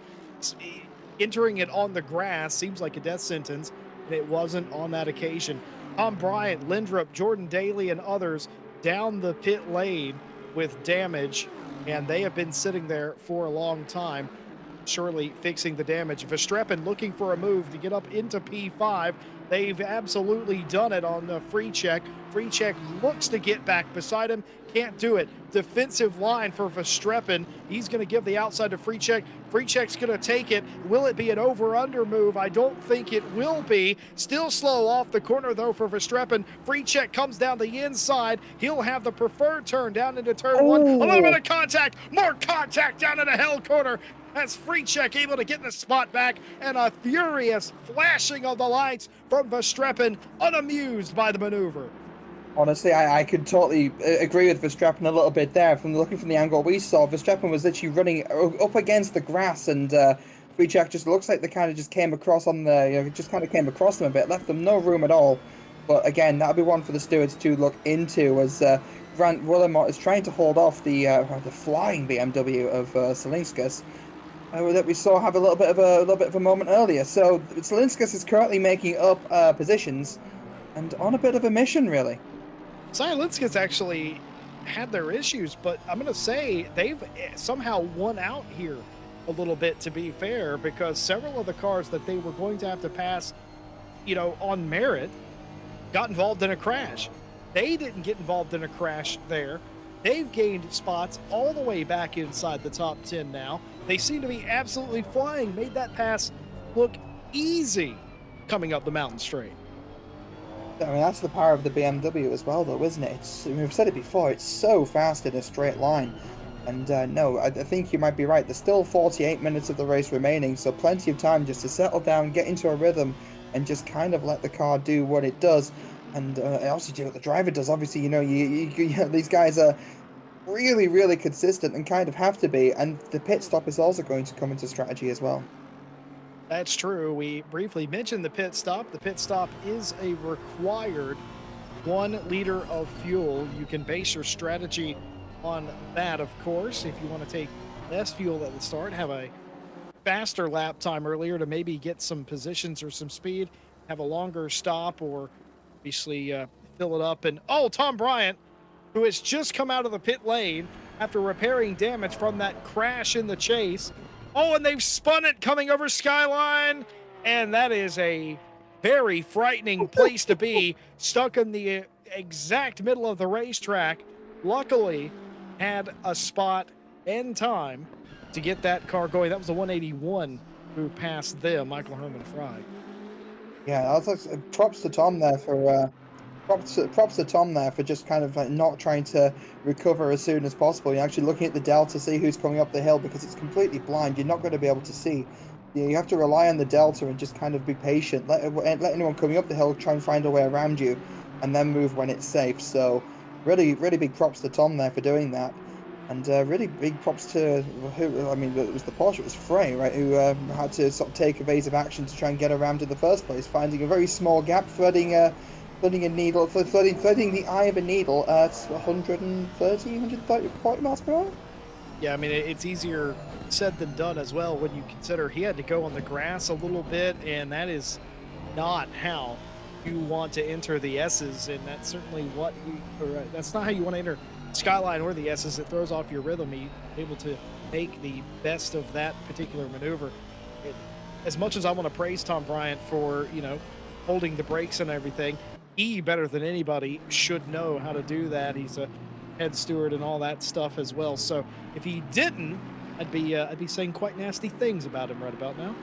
Entering it on the grass seems like a death sentence, and it wasn't on that occasion. Tom Bryant, Lindrup, Jordan Daly, and others down the pit lane with damage, and they have been sitting there for a long time, surely fixing the damage. Verstappen looking for a move to get up into P5. They've absolutely done it on the free check. Free check looks to get back beside him, can't do it. Defensive line for Verstappen. He's going to give the outside to free check. Free check's going to take it. Will it be an over-under move? I don't think it will be. Still slow off the corner, though, for Verstappen. Free check comes down the inside. He'll have the preferred turn down into turn 1. A little bit of contact. More contact down in the hell corner. As free check able to get the spot back, and a furious flashing of the lights from Verstappen, unamused by the maneuver. Honestly, I could totally agree with Verstappen a little bit there. From looking from the angle we saw, Verstappen was literally running up against the grass, and free check just looks like they kind of just came across on the, just kind of came across them a bit, left them no room at all. But again, that'll be one for the stewards to look into as Grant Willemot is trying to hold off the flying BMW of Salinskas. That we saw have a little bit of a moment earlier. So Salinskas is currently making up positions, and on a bit of a mission, really. Salinskas actually had their issues, but I'm going to say they've somehow won out here a little bit, to be fair, because several of the cars that they were going to have to pass, on merit, got involved in a crash. They didn't get involved in a crash there. They've gained spots all the way back inside the top 10 now. They seem to be absolutely flying. Made that pass look easy coming up the mountain straight. I mean, that's the power of the BMW as well, though, isn't it? We've said it before, it's so fast in a straight line. And no, I think you might be right. There's still 48 minutes of the race remaining, so plenty of time just to settle down, get into a rhythm, and just kind of let the car do what it does. And also do what the driver does. Obviously, these guys are really consistent and kind of have to be. And the pit stop is also going to come into strategy as well. That's true. We briefly mentioned the pit stop. The pit stop is a required 1 liter of fuel. You can base your strategy on that, of course. If you want to take less fuel at the start, have a faster lap time earlier to maybe get some positions or some speed, have a longer stop, or obviously fill it up. And Tom Bryant, who has just come out of the pit lane after repairing damage from that crash in the chase. And they've spun it coming over Skyline, and that is a very frightening place to be, stuck in the exact middle of the racetrack. Luckily, had a spot and time to get that car going. That was the 181 who passed them, Michael Herman Fry. Yeah, props to Tom there for props to Tom there for just kind of like not trying to recover as soon as possible. You're actually looking at the delta to see who's coming up the hill because it's completely blind. You're not going to be able to see. You have to rely on the delta and just kind of be patient. Let anyone coming up the hill try and find a way around you, and then move when it's safe. So, really big props to Tom there for doing that. And really big props to who, I mean, it was the Porsche, it was Frey, right, who had to sort of take evasive action to try and get around in the first place, finding a very small gap, threading a needle, threading the eye of a needle at 140 miles per hour. Yeah, I mean, it's easier said than done as well when you consider he had to go on the grass a little bit, and that is not how you want to enter the S's, and that's certainly what that's not how you want to enter Skyline or the S's. It throws off your rhythm. He's able to make the best of that particular maneuver. It, as much as I want to praise Tom Bryant for, holding the brakes and everything, he, better than anybody, should know how to do that. He's a head steward and all that stuff as well. So if he didn't, I'd be saying quite nasty things about him right about now.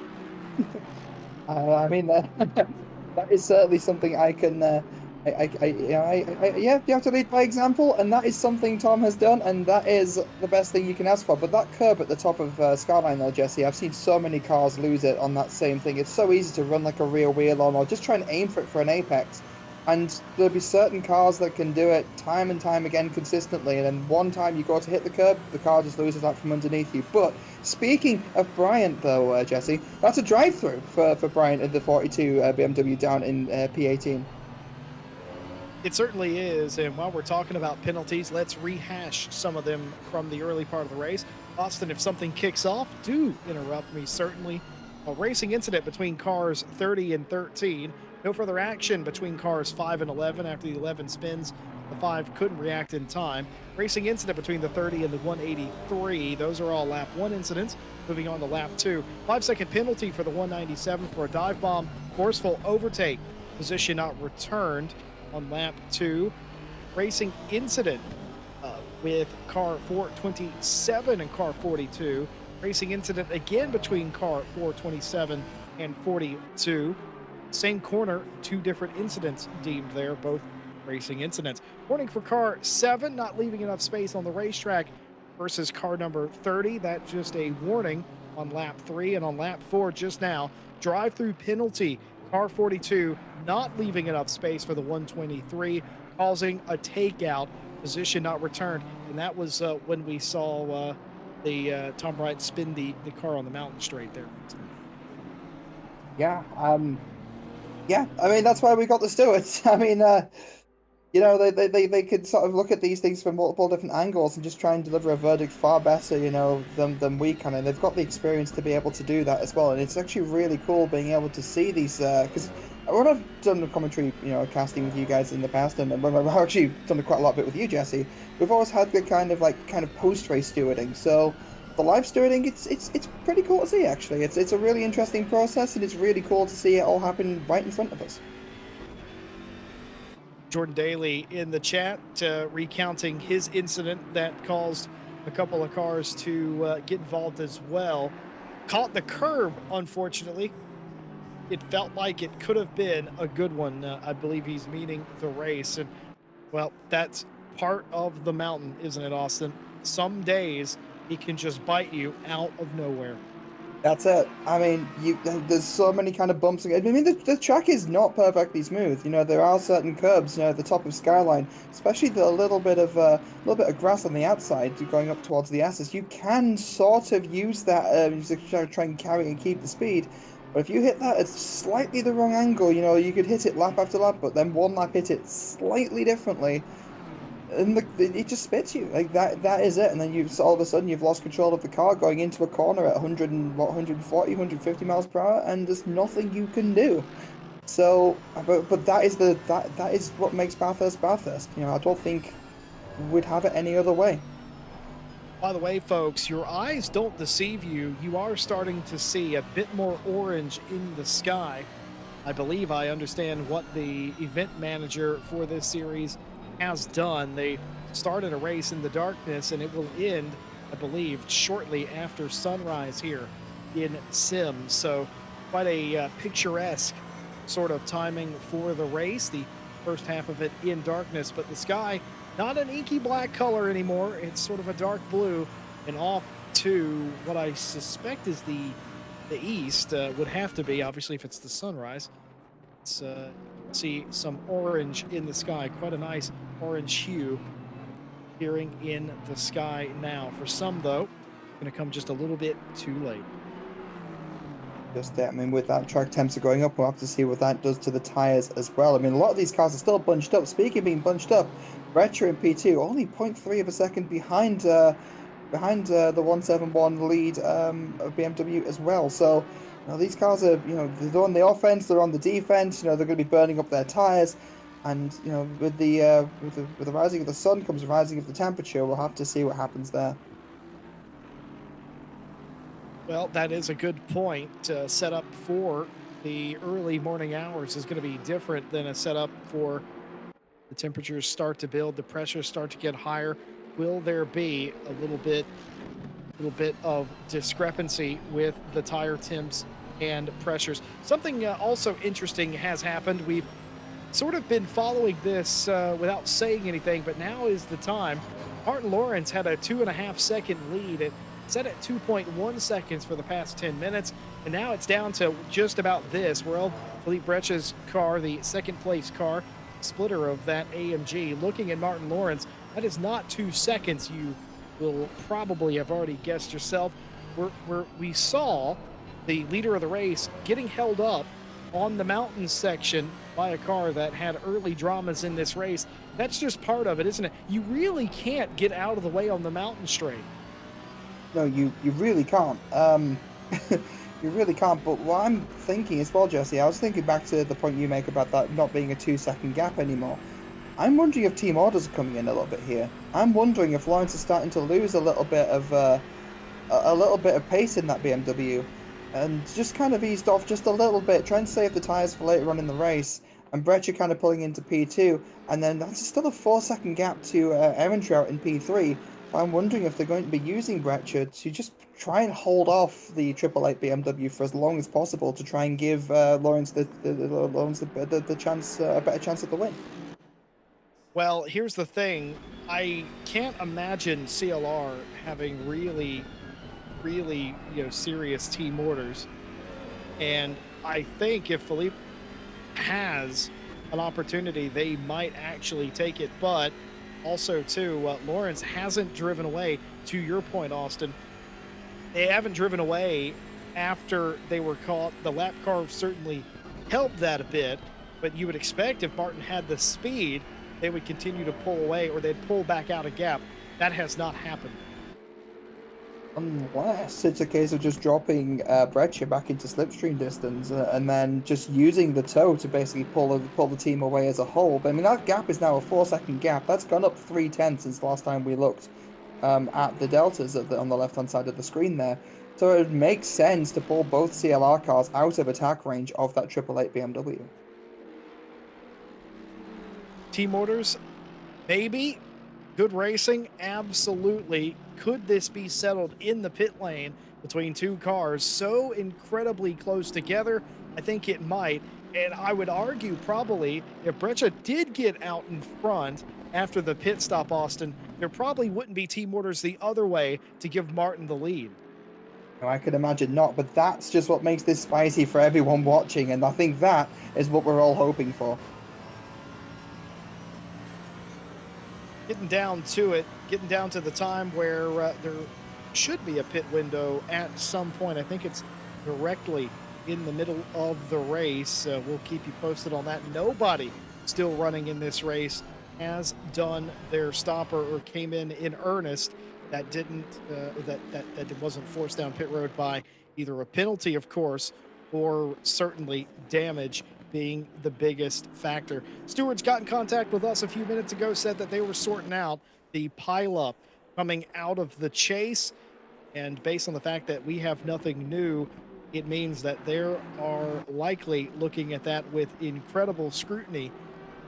I mean, that is certainly something I can. Yeah, you have to lead by example, and that is something Tom has done, and that is the best thing you can ask for. But that curb at the top of Skyline, though, Jesse, I've seen so many cars lose it on that same thing. It's so easy to run like a rear wheel on, or just try and aim for it for an apex. And there'll be certain cars that can do it time and time again consistently, and then one time you go to hit the curb, the car just loses out from underneath you. But speaking of Bryant, though, Jesse, that's a drive-through for Bryant in the 42 BMW down in P18. It certainly is, and while we're talking about penalties, let's rehash some of them from the early part of the race. Austin, if something kicks off, do interrupt me, certainly. A racing incident between cars 30 and 13. No further action between cars 5 and 11 after the 11 spins. The 5 couldn't react in time. Racing incident between the 30 and the 183. Those are all lap 1 incidents. Moving on to lap 2. 5-second penalty for the 197 for a dive bomb. Forceful overtake. Position not returned on lap 2. Racing incident with car 427 and car 42. Racing incident again between car 427 and 42. Same corner, 2 different incidents deemed there, both racing incidents. Warning for car 7, not leaving enough space on the racetrack versus car number 30. That's just a warning on lap 3. And on lap 4 just now, drive-through penalty. Car 42 not leaving enough space for the 123, causing a takeout, position not returned. And that was when we saw the Tom Bryant spin the car on the mountain straight there. Yeah, yeah, I mean, that's why we got the stewards. I mean, they could sort of look at these things from multiple different angles and just try and deliver a verdict far better, than we can. And they've got the experience to be able to do that as well. And it's actually really cool being able to see these, because when I've done the commentary, casting with you guys in the past, and when I've actually done quite a lot of it with you, Jesse, we've always had the kind of post-race stewarding. So the live stewarding, it's pretty cool to see, actually. It's a really interesting process, and it's really cool to see it all happen right in front of us. Jordan Daly in the chat recounting his incident that caused a couple of cars to get involved as well. Caught the curb, unfortunately. It felt like it could have been a good one. I believe he's meaning the race. And, well, that's part of the mountain, isn't it, Austin? Some days it can just bite you out of nowhere. That's it. I mean, there's so many kind of bumps. I mean, the track is not perfectly smooth. There are certain curbs, at the top of Skyline, especially the little bit of grass on the outside going up towards the S's. You can sort of use that to try and carry and keep the speed. But if you hit that at slightly the wrong angle, you could hit it lap after lap, but then one lap hit it slightly differently, and it just spits you. Like that is it. And then all of a sudden you've lost control of the car going into a corner at 140, 150 miles per hour, and there's nothing you can do. So, but that is that is what makes Bathurst Bathurst. I don't think we'd have it any other way. By the way, folks, your eyes don't deceive you. You are starting to see a bit more orange in the sky. I believe I understand what the event manager for this series has done. They started a race in the darkness, and it will end, I believe, shortly after sunrise here in Sims. So quite a picturesque sort of timing for the race. The first half of it in darkness, but the sky, not an inky black color anymore. It's sort of a dark blue, and off to what I suspect is the east, would have to be, obviously, if it's the sunrise. It's see some orange in the sky, quite a nice orange hue appearing in the sky now. For some, though, going to come just a little bit too late. Just that, I mean, with that track temps are going up, we'll have to see what that does to the tyres as well. I mean, a lot of these cars are still bunched up. Speaking of being bunched up, Retro in P2 only 0.3 of a second behind the 171 lead of BMW as well. So, you know, these cars are, you know, they're on the offense, they're on the defense. You know, they're going to be burning up their tyres, and you know, with the rising of the sun comes the rising of the temperature. We'll have to see what happens there. Well, that is a good point. Setup for the early morning hours is going to be different than a setup for the temperatures start to build, the pressures start to get higher. Will there be a little bit of discrepancy with the tire temps and pressures? Something also interesting has happened. We've sort of been following this without saying anything, but now is the time. Martin Lawrence had a 2.5-second lead. It set at 2.1 seconds for the past 10 minutes, and now it's down to just about this. Well, Philippe Bretsch's car, the second place car, splitter of that AMG, looking at Martin Lawrence, that is not 2 seconds. You will probably have already guessed yourself. We saw the leader of the race getting held up on the mountain section by a car that had early dramas in this race. That's just part of it, isn't it? You really can't get out of the way on the mountain straight. No, you really can't. You really can't. But what I'm thinking as well, Jesse, I was thinking back to the point you make about that not being a 2-second gap anymore. I'm wondering if team orders are coming in a little bit here. I'm wondering if Lawrence is starting to lose a little bit of pace in that BMW, and just kind of eased off just a little bit, trying to save the tyres for later on in the race. And Bretcher kind of pulling into P2, and then that's still a 4-second gap to Ehrentraut in P3. I'm wondering if they're going to be using Bretcher to just try and hold off the 888 BMW for as long as possible to try and give Lawrence the chance, a better chance at the win. Well, here's the thing. I can't imagine CLR having really, serious team orders. And I think if Philippe has an opportunity, they might actually take it. But also, too, Lawrence hasn't driven away. To your point, Austin, they haven't driven away after they were caught. The lap car certainly helped that a bit, but you would expect if Martin had the speed, they would continue to pull away, or they'd pull back out a gap. That has not happened. Unless it's a case of just dropping Breccia back into slipstream distance and then just using the toe to basically pull the team away as a whole. But I mean, that gap is now a 4-second gap. That's gone up 3/10 since the last time we looked at the deltas on the left-hand side of the screen there. So it makes sense to pull both CLR cars out of attack range of that 888 BMW. Team orders, maybe. Good racing, absolutely. Could this be settled in the pit lane between two cars so incredibly close together? I think it might. And I would argue probably if Breccia did get out in front after the pit stop, Austin, there probably wouldn't be team orders the other way to give Martin the lead. No, I could imagine not, but that's just what makes this spicy for everyone watching, and I think that is what we're all hoping for. Getting down to it, getting down to the time where there should be a pit window at some point. I think it's directly in the middle of the race. We'll keep you posted on that. Nobody still running in this race has done their stopper or came in earnest. That didn't that wasn't forced down pit road by either a penalty, of course, or certainly damage being the biggest factor. Stewards got in contact with us a few minutes ago, said that they were sorting out the pileup coming out of the chase, and based on the fact that we have nothing new, it means that they are likely looking at that with incredible scrutiny,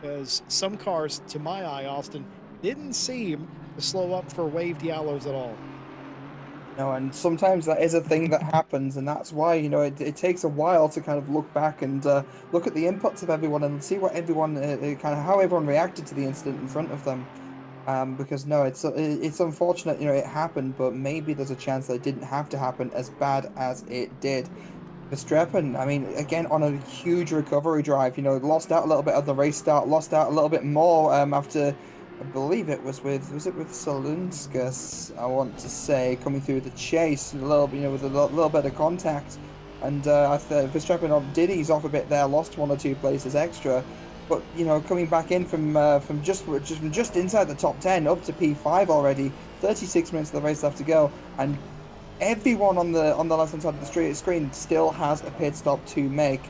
because some cars, to my eye, Austin, didn't seem to slow up for waved yellows at all. No, and sometimes that is a thing that happens, and that's why, it takes a while to kind of look back and look at the inputs of everyone and see what everyone, kind of how everyone reacted to the incident in front of them. Because no, it's unfortunate, it happened, but maybe there's a chance that it didn't have to happen as bad as it did. Verstappen, I mean, again, on a huge recovery drive, lost out a little bit at the race start, lost out a little bit more after, I believe it was it with Salunskas, I want to say, coming through the chase, a little, with a little bit of contact. And I think Verstappen did ease off a bit there, lost 1 or 2 places extra. But, coming back in from just inside the top 10 up to P5 already, 36 minutes of the race left to go, and everyone on the left-hand side of the screen still has a pit stop to make.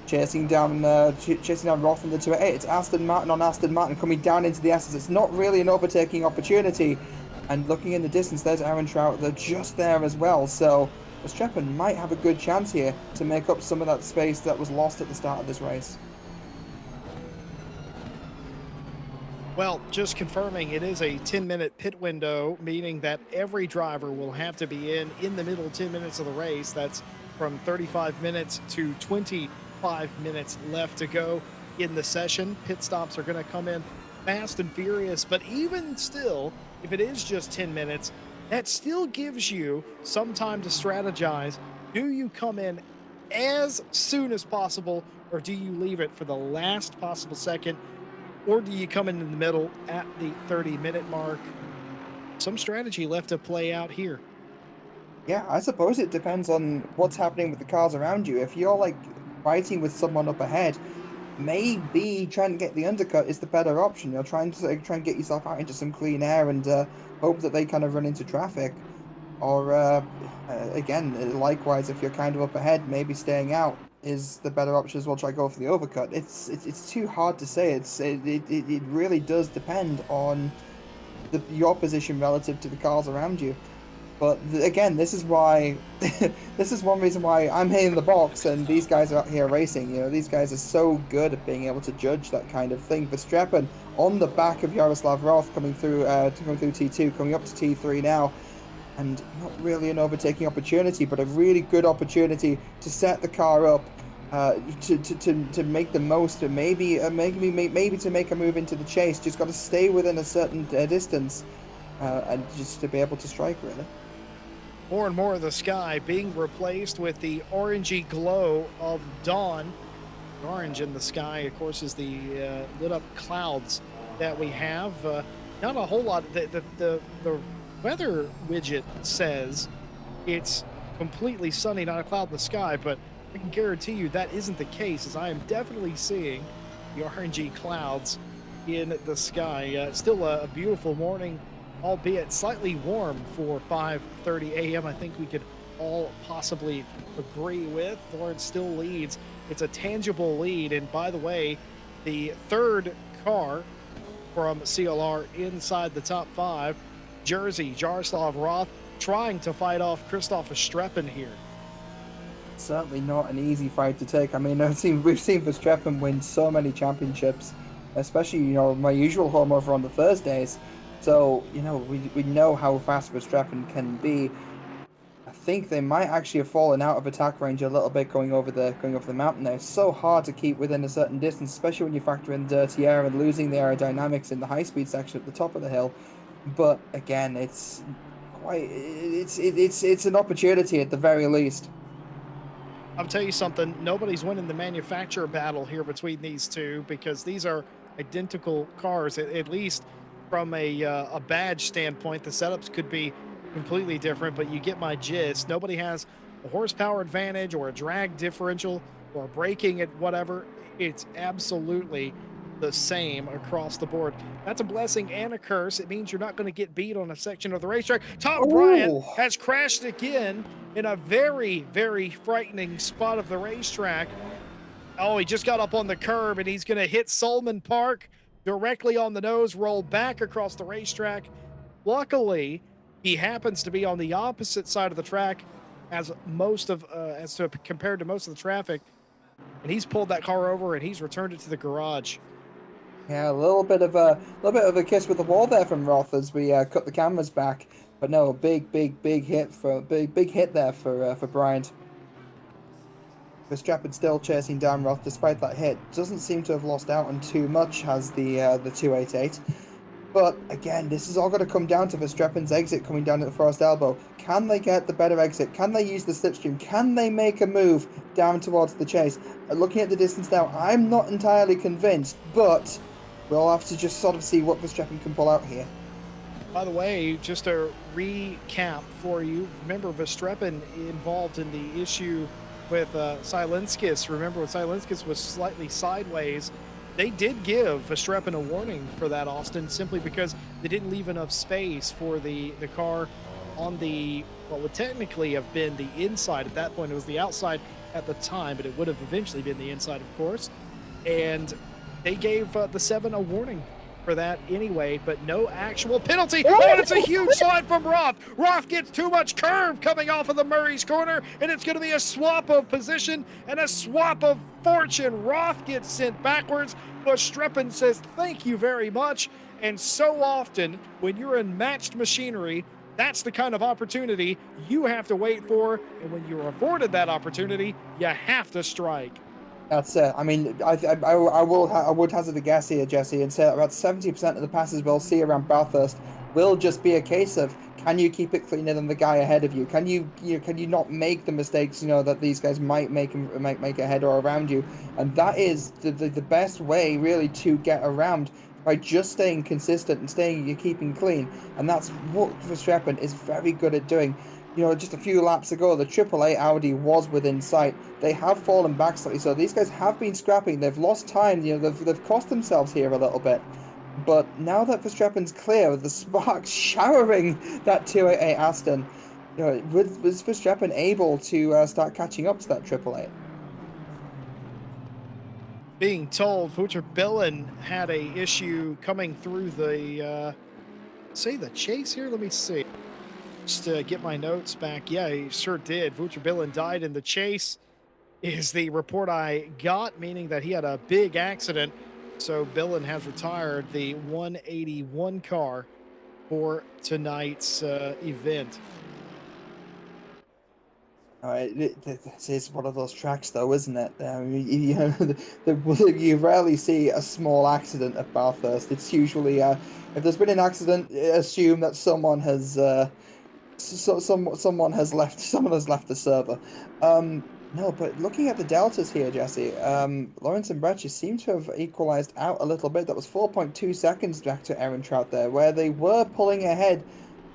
Chasing down Roth in the 288. It's Aston Martin on Aston Martin coming down into the S's. It's not really an overtaking opportunity. And looking in the distance, there's Aaron Trout. They're just there as well. So Verstappen might have a good chance here to make up some of that space that was lost at the start of this race. Well, just confirming, it is a 10-minute pit window, meaning that every driver will have to be in the middle 10 minutes of the race. That's from 35 minutes to 25 minutes left to go in the session. Pit stops are going to come in fast and furious, but even still, if it is just 10 minutes, that still gives you some time to strategize. Do you come in as soon as possible, or do you leave it for the last possible second? Or do you come in the middle at the 30-minute mark? Some strategy left to play out here. Yeah, I suppose it depends on what's happening with the cars around you. If you're like fighting with someone up ahead, maybe trying to get the undercut is the better option. You're try and get yourself out into some clean air and hope that they kind of run into traffic. Or again, likewise, if you're kind of up ahead, maybe staying out is the better option as well. Try go for the overcut. It's too hard to say. It really does depend on your position relative to the cars around you. But again, this is why this is one reason why I'm here in the box and these guys are out here racing. These guys are so good at being able to judge that kind of thing. Verstappen on the back of Yaroslav Roth coming through T2, coming up to T3 now. And not really an overtaking opportunity, but a really good opportunity to set the car up, to make the most, and maybe to make a move into the chase. Just got to stay within a certain distance, and just to be able to strike, really. More and more of the sky being replaced with the orangey glow of dawn. The orange in the sky, of course, is the lit up clouds that we have. Not a whole lot. The weather widget says it's completely sunny, not a cloud in the sky, but I can guarantee you that isn't the case, as I am definitely seeing the orangey clouds in the sky. Still a beautiful morning, albeit slightly warm for 5:30 a.m. I think we could all possibly agree with. Lawrence still leads. It's a tangible lead, and by the way, the third car from CLR inside the top 5, Jersey, Jaroslav Roth, trying to fight off Christoph Verstappen here. Certainly not an easy fight to take. I mean, we've seen Verstappen win so many championships, especially, my usual home over on the Thursdays. So, we know how fast Verstappen can be. I think they might actually have fallen out of attack range a little bit going over the mountain there. It's so hard to keep within a certain distance, especially when you factor in dirty air and losing the aerodynamics in the high-speed section at the top of the hill. But again, it's an opportunity at the very least. I'll tell you something, nobody's winning the manufacturer battle here between these two, because these are identical cars, at least from a badge standpoint. The setups could be completely different, but you get my gist. Nobody has a horsepower advantage or a drag differential or braking at whatever. It's absolutely the same across the board. That's a blessing and a curse. It means you're not going to get beat on a section of the racetrack. Tom Bryant has crashed again in a very, very frightening spot of the racetrack. Oh, he just got up on the curb and he's going to hit Solomon Park directly on the nose, roll back across the racetrack. Luckily, he happens to be on the opposite side of the track compared to most of the traffic, and he's pulled that car over and he's returned it to the garage. Yeah, a little bit of a kiss with the wall there from Roth as we cut the cameras back. But no, big hit for big hit there for Bryant. Verstappen still chasing down Roth despite that hit. Doesn't seem to have lost out on too much, has the 288. But again, this is all going to come down to Verstappen's exit coming down at the Forest Elbow. Can they get the better exit? Can they use the slipstream? Can they make a move down towards the chase? Looking at the distance now, I'm not entirely convinced, but we'll have to just sort of see what Verstappen can pull out here. By the way, just a recap for you. Remember, Verstappen involved in the issue with Silenskis. Remember when Silenskis was slightly sideways? They did give Verstappen a warning for that, Austin, simply because they didn't leave enough space for the car on the, what would technically have been the inside. At that point, it was the outside at the time, but it would have eventually been the inside, of course. And they gave the 7 a warning for that anyway, but no actual penalty. Oh, and it's a huge slide from Roth. Roth gets too much curve coming off of the Murray's corner, and it's going to be a swap of position and a swap of fortune. Roth gets sent backwards, but Verstappen says thank you very much. And so often when you're in matched machinery, that's the kind of opportunity you have to wait for, and when you're afforded that opportunity, you have to strike. That's it. I mean, I would hazard a guess here, Jesse, and say that about 70% of the passes we'll see around Bathurst will just be a case of, can you keep it cleaner than the guy ahead of you? Can you not make the mistakes that these guys might make ahead or around you? And that is the best way really to get around, by just staying consistent and you're keeping clean. And that's what Verstappen is very good at doing. Just a few laps ago, the 888 Audi was within sight. They have fallen back slightly, so these guys have been scrapping. They've lost time. They've cost themselves here a little bit. But now that Verstappen's clear, with the sparks showering that 288 Aston, was Verstappen able to start catching up to that 888? Being told Wouter Billen had a issue coming through the the chase here. Let me see. Just to get my notes back. Yeah, he sure did. Wouter Billen died in the chase is the report I got, meaning that he had a big accident. So Billen has retired the 181 car for tonight's event. This is one of those tracks, though, isn't it? You rarely see a small accident at Bathurst. It's usually, if there's been an accident, assume that someone has someone has left the server. No, but looking at the deltas here, Jesse, Lawrence and Breccia seem to have equalized out a little bit. That was 4.2 seconds back to Aaron Trout there, where they were pulling ahead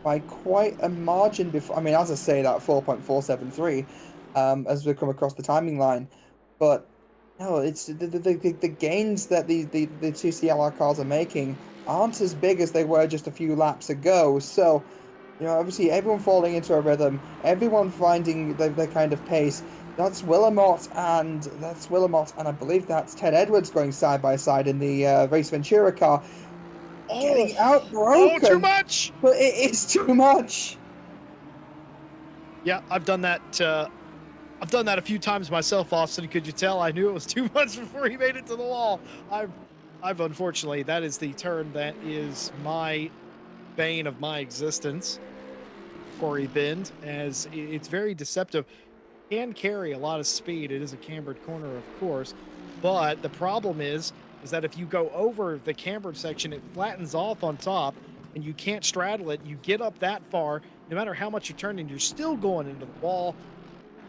by quite a margin before. I mean, as I say, that 4.473 as we come across the timing line. But no, it's the gains that the two CLR cars are making aren't as big as they were just a few laps ago. So, obviously everyone falling into a rhythm, everyone finding their kind of pace. That's Willamot, and I believe that's Ted Edwards going side by side in the Race Ventura car. Getting outbroken. Oh, too much! But it is too much. Yeah, I've done that. I've done that a few times myself, Austin. Could you tell? I knew it was too much before he made it to the wall. I've unfortunately, that is the turn that is my bane of my existence. Quarry Bend, as it's very deceptive. Can carry a lot of speed. It is a cambered corner, of course, but the problem is that if you go over the cambered section, it flattens off on top, and you can't straddle it. You get up that far, no matter how much you turn, and you're still going into the wall.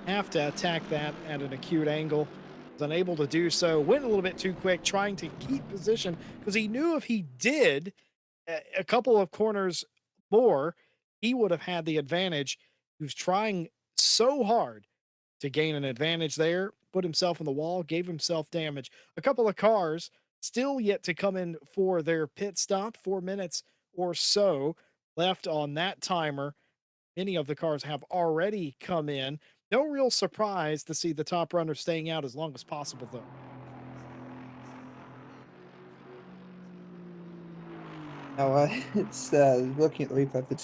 Have to attack that at an acute angle. Was unable to do so. Went a little bit too quick, trying to keep position, because he knew if he did a couple of corners more, he would have had the advantage. He was trying so hard to gain an advantage there, put himself on the wall, gave himself damage. A couple of cars still yet to come in for their pit stop, 4 minutes or so left on that timer. Many of the cars have already come in. No real surprise to see the top runner staying out as long as possible, though. Now, it's looking at the replay of the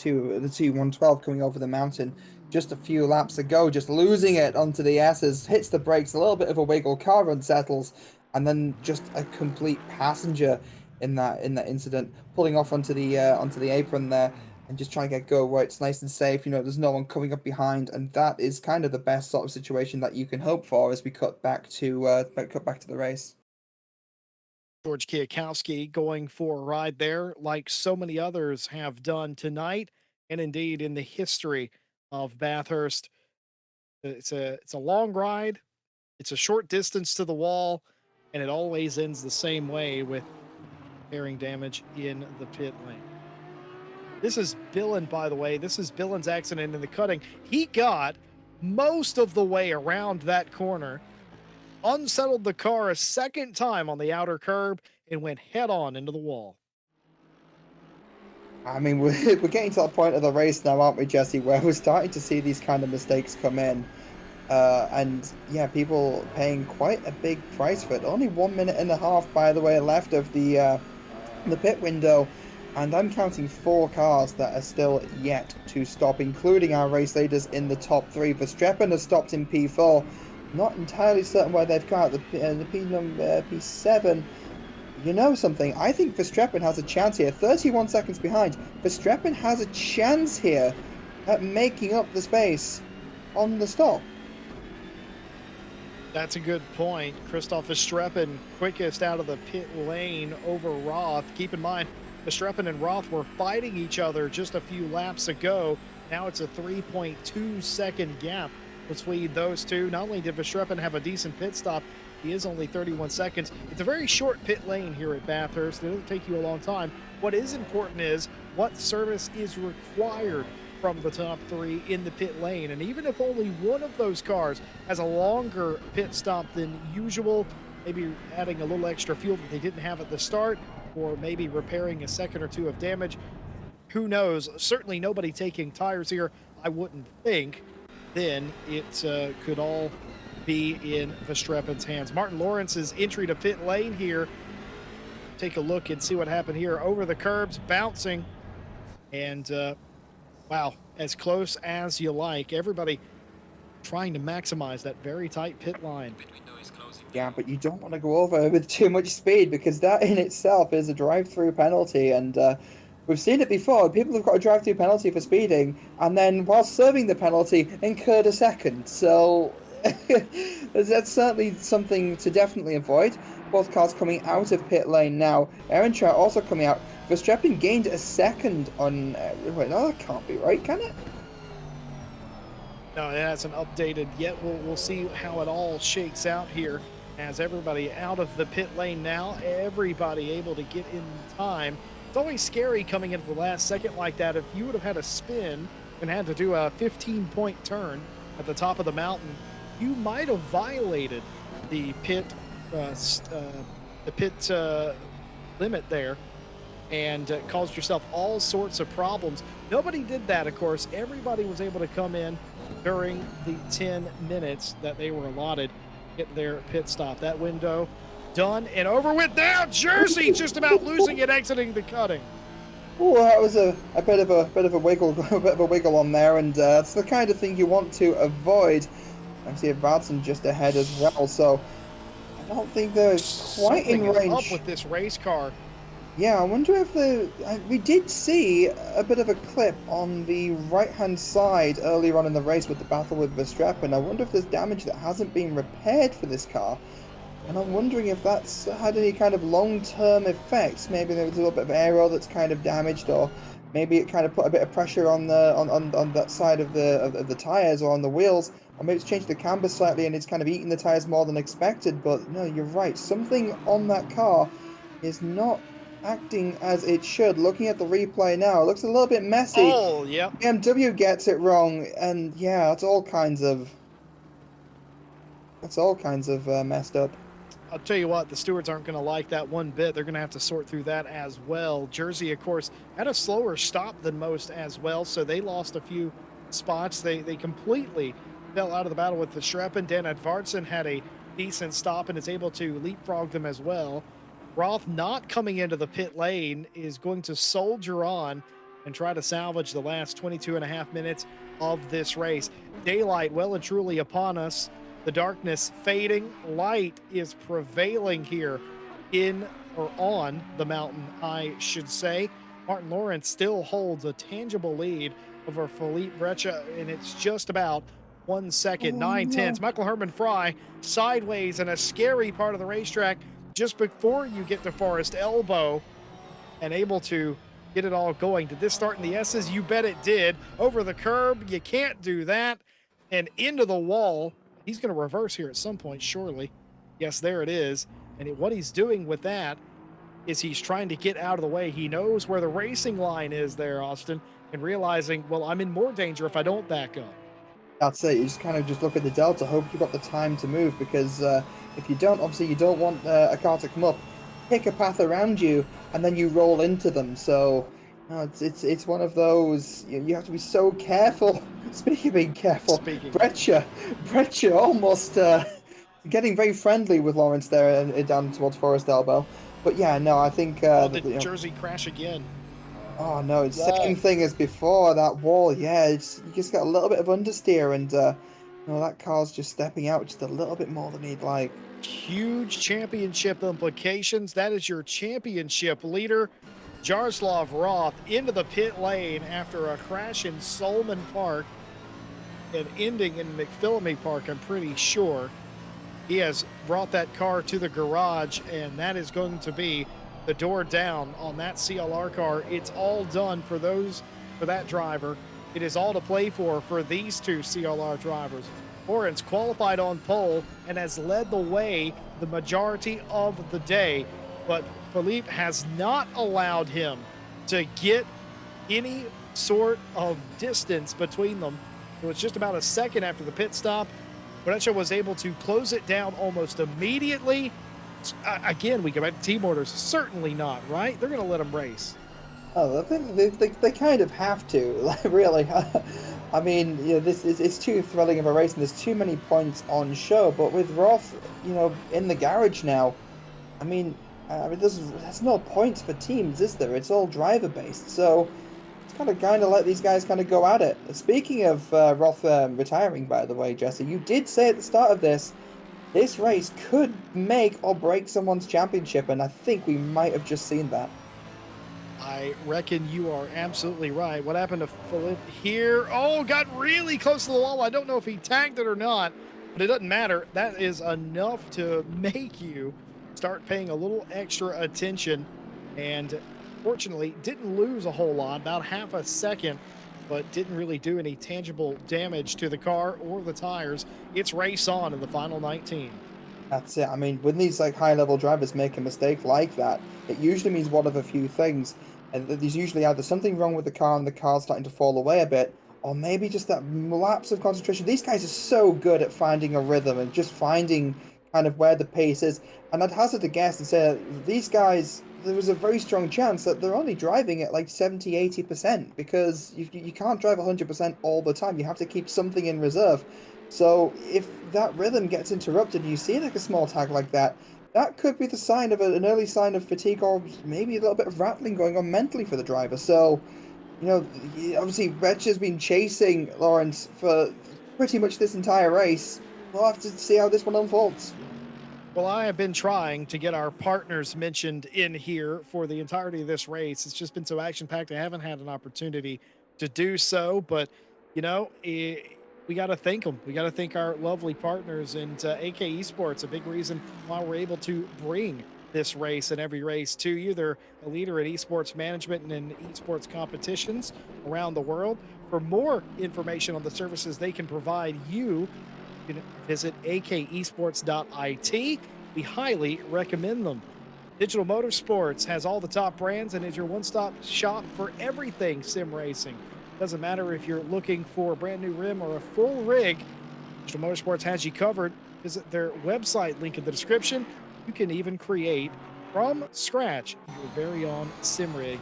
two 112 coming over the mountain just a few laps ago, just losing it onto the S's, hits the brakes, a little bit of a wiggle, car unsettles, and then just a complete passenger in that incident, pulling off onto the apron there. and just try and get go where it's nice and safe. There's no one coming up behind, and that is kind of the best sort of situation that you can hope for as we cut back to the race. George Kiyakowski going for a ride there, like so many others have done tonight, and indeed in the history of Bathurst. It's a long ride. It's a short distance to the wall, and it always ends the same way with bearing damage in the pit lane. This is Billin, by the way. This is Billin's accident in the cutting. He got most of the way around that corner, unsettled the car a second time on the outer curb, and went head on into the wall. I mean, we're getting to that point of the race now, aren't we, Jesse, where we're starting to see these kind of mistakes come in. And yeah, people paying quite a big price for it. Only 1 minute and a half, by the way, left of the pit window. And I'm counting 4 cars that are still yet to stop, including our race leaders in the top 3. Verstappen has stopped in P4. Not entirely certain where they've got the P7. You know something? I think Verstappen has a chance here. 31 seconds behind. Verstappen has a chance here at making up the space on the stop. That's a good point. Christoph Verstappen, quickest out of the pit lane over Roth. Keep in mind, Verstappen and Roth were fighting each other just a few laps ago. Now it's a 3.2 second gap between those two. Not only did Verstappen have a decent pit stop, he is only 31 seconds. It's a very short pit lane here at Bathurst. It doesn't take you a long time. What is important is what service is required from the top 3 in the pit lane. And even if only one of those cars has a longer pit stop than usual, maybe adding a little extra fuel that they didn't have at the start, or maybe repairing a second or two of damage, who knows? Certainly nobody taking tires here, I wouldn't think. Then it could all be in Verstappen's hands. Martin Lawrence's entry to pit lane here. Take a look and see what happened here. Over the curbs, bouncing, and wow, as close as you like. Everybody trying to maximize that very tight pit line. Yeah, but you don't want to go over with too much speed, because that in itself is a drive-through penalty, and we've seen it before. People have got a drive-through penalty for speeding, and then while serving the penalty, incurred a second. So that's certainly something to definitely avoid. Both cars coming out of pit lane now. Aaron Trout also coming out. Verstappen gained a second on... wait, no, that can't be right, can it? No, it hasn't updated yet. We'll see how it all shakes out here as everybody out of the pit lane now. Everybody able to get in time. It's always scary coming into the last second like that. If you would have had a spin and had to do a 15-point turn at the top of the mountain, you might have violated the pit limit there and caused yourself all sorts of problems. Nobody did that, of course. Everybody was able to come in during the 10 minutes that they were allotted, get their pit stop. That window done and over with now. Jersey just about losing it, exiting the cutting. Oh, that was a bit of a wiggle, a bit of a wiggle on there, and that's the kind of thing you want to avoid. I see Vadson just ahead as well, so I don't think they're quite in range. Up with this race car. Yeah, I wonder if we did see a bit of a clip on the right-hand side earlier on in the race with the battle with Verstappen. I wonder if there's damage that hasn't been repaired for this car. And I'm wondering if that's had any kind of long-term effects. Maybe there was a little bit of aero that's kind of damaged, or maybe it kind of put a bit of pressure on the on that side of the tires or on the wheels, or maybe it's changed the camber slightly and it's kind of eating the tires more than expected. But no, you're right. Something on that car is not acting as it should. Looking at the replay now, it looks a little bit messy. Oh, yeah. BMW gets it wrong, and yeah, it's all kinds of messed up. I'll tell you what, the stewards aren't going to like that one bit. They're going to have to sort through that as well. Jersey, of course, had a slower stop than most as well, so they lost a few spots. They completely fell out of the battle with Verstappen. Dan Edvardsen had a decent stop and is able to leapfrog them as well. Roth, not coming into the pit lane, is going to soldier on and try to salvage the last 22 and a half minutes of this race. Daylight well and truly upon us. The darkness fading. Light is prevailing here in or on the mountain, I should say. Martin Lawrence still holds a tangible lead over Philippe Breccia, and it's just about 1 second, Oh nine no. tenths. Michael Herman Fry sideways in a scary part of the racetrack just before you get to Forest Elbow and able to get it all going. Did this start in the S's? You bet it did. Over the curb, you can't do that. And into the wall. He's going to reverse here at some point, surely. Yes, there it is. And what he's doing with that is he's trying to get out of the way. He knows where the racing line is there, Austin, and realizing, well, I'm in more danger if I don't back up. That's it. You just kind of just look at the delta, hope you've got the time to move, because if you don't, obviously you don't want a car to come up, pick a path around you, and then you roll into them. So it's one of those. You have to be so careful. Speaking of being careful, Speaking of, Breccia almost getting very friendly with Lawrence there and down towards Forest Elbow. But yeah, no, I think oh, did Jersey crash again? Oh no, it's Wall. same thing as before, that wall. Yeah, you just got a little bit of understeer, and that car's just stepping out just a little bit more than he'd like. Huge championship implications. That is your championship leader, Jaroslav Roth, into the pit lane after a crash in Solomon Park and ending in McPhillamy Park, I'm pretty sure. He has brought that car to the garage, and that is going to be the door down on that CLR car. It's all done for that driver. It is all to play for these two CLR drivers. Lawrence qualified on pole and has led the way the majority of the day, but Philippe has not allowed him to get any sort of distance between them. It was just about a second after the pit stop. Breccia was able to close it down almost immediately. Again, we go back to team orders. Certainly not, right? They're going to let them race. Oh, I think they kind of have to, like, really. I mean, it's too thrilling of a race, and there's too many points on show. But with Roth, in the garage now, I mean, there's no points for teams, is there? It's all driver based, so it's kind of let these guys kind of go at it. Speaking of Roth retiring, by the way, Jesse, you did say at the start of this race could make or break someone's championship, and I think we might have just seen that. I reckon you are absolutely right. What happened to Philippe here? Oh, got really close to the wall. I don't know if he tagged it or not, but it doesn't matter. That is enough to make you start paying a little extra attention. And fortunately, didn't lose a whole lot, about half a second, but didn't really do any tangible damage to the car or the tires. It's race on in the final 19. That's it. I mean, when these high-level drivers make a mistake like that, it usually means one of a few things. And there's usually either something wrong with the car and the car's starting to fall away a bit, or maybe just that lapse of concentration. These guys are so good at finding a rhythm and just finding kind of where the pace is. And I'd hazard a guess and say that these guys, there was a very strong chance that they're only driving at like 70, 80%, because you can't drive 100% all the time. You have to keep something in reserve. So if that rhythm gets interrupted and you see like a small tag like that, that could be the sign of an early sign of fatigue, or maybe a little bit of rattling going on mentally for the driver. So, obviously Breccia's been chasing Lawrence for pretty much this entire race. We'll have to see how this one unfolds. Well, I have been trying to get our partners mentioned in here for the entirety of this race. It's just been so action-packed. I haven't had an opportunity to do so, but we got to thank them. We got to thank our lovely partners, and AK Esports, a big reason why we're able to bring this race and every race to you. They're a leader in esports management and in esports competitions around the world. For more information on the services they can provide you can visit akesports.it. We highly recommend them. Digital Motorsports has all the top brands and is your one-stop shop for everything sim racing. Doesn't matter if you're looking for a brand new rim or a full rig, Digital Motorsports has you covered. Visit their website, link in the description. You can even create from scratch your very own sim rig.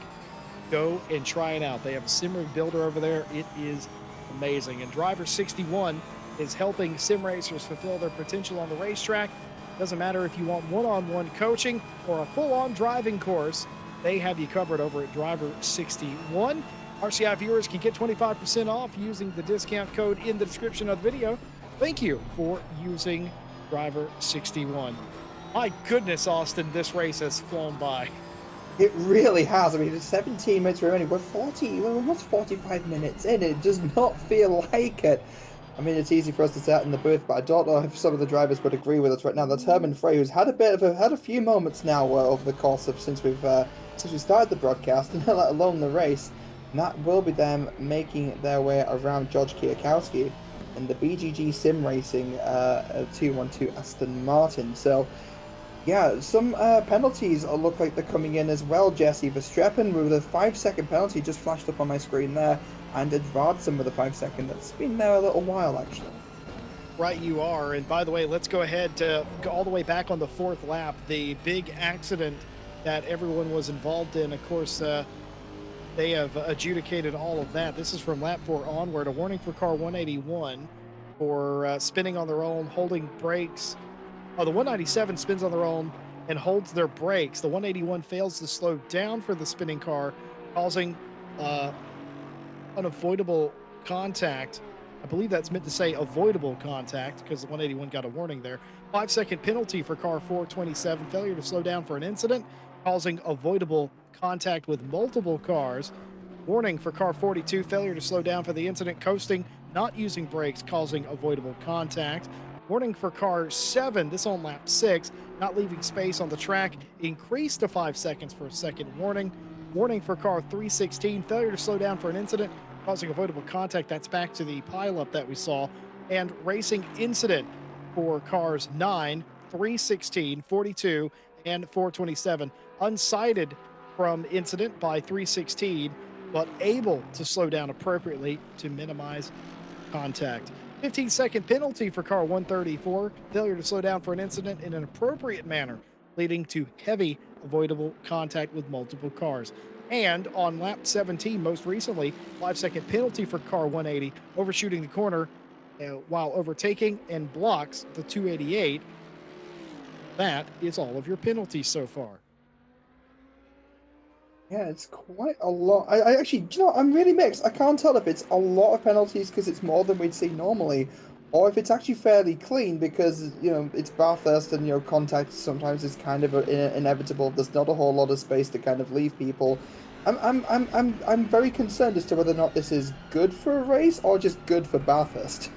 Go and try it out. They have a sim rig builder over there. It is amazing. And Driver 61 is helping sim racers fulfill their potential on the racetrack. Doesn't matter if you want one-on-one coaching or a full-on driving course, they have you covered over at Driver 61. RCI viewers can get 25% off using the discount code in the description of the video. Thank you for using Driver 61. My goodness, Austin, this race has flown by. It really has. I mean, it's 17 minutes remaining. We're almost 45 minutes in. It does not feel like it. I mean, it's easy for us to say that in the booth, but I don't know if some of the drivers would agree with us right now. That's Herman Frey, who's had had a few moments now over the course of since we started the broadcast, and let alone the race. And that will be them making their way around George Kwiatkowski in the BGG Sim Racing 212 Aston Martin. So. Yeah, some penalties look like they're coming in as well, Jesse. Verstappen with a 5-second penalty just flashed up on my screen there, and Edvardsen with a 5-second. That's been there a little while, actually. Right, you are. And by the way, let's go ahead to go all the way back on the 4th lap. The big accident that everyone was involved in, of course, they have adjudicated all of that. This is from lap 4 onward. A warning for car 181 for spinning on their own, holding brakes. Oh, the 197 spins on their own and holds their brakes. The 181 fails to slow down for the spinning car, causing unavoidable contact. I believe that's meant to say avoidable contact because the 181 got a warning there. 5-second penalty for car 427. Failure to slow down for an incident, causing avoidable contact with multiple cars. Warning for car 42. Failure to slow down for the incident, coasting, not using brakes, causing avoidable contact. Warning for car 7, this on lap 6, not leaving space on the track, increased to 5 seconds for a second warning. Warning for car 316, failure to slow down for an incident, causing avoidable contact. That's back to the pileup that we saw. And racing incident for cars 9, 316, 42, and 427. Unsighted from incident by 316, but able to slow down appropriately to minimize contact. 15-second penalty for car 134, failure to slow down for an incident in an appropriate manner, leading to heavy avoidable contact with multiple cars. And on lap 17, most recently, 5-second penalty for car 180, overshooting the corner while overtaking and blocks the 288. That is all of your penalties so far. Yeah, it's quite a lot. I actually, do you know, I'm really mixed. I can't tell if it's a lot of penalties because it's more than we'd see normally, or if it's actually fairly clean because, you know, it's Bathurst and, you know, contact sometimes is kind of inevitable. There's not a whole lot of space to kind of leave people. I'm very concerned as to whether or not this is good for a race or just good for Bathurst.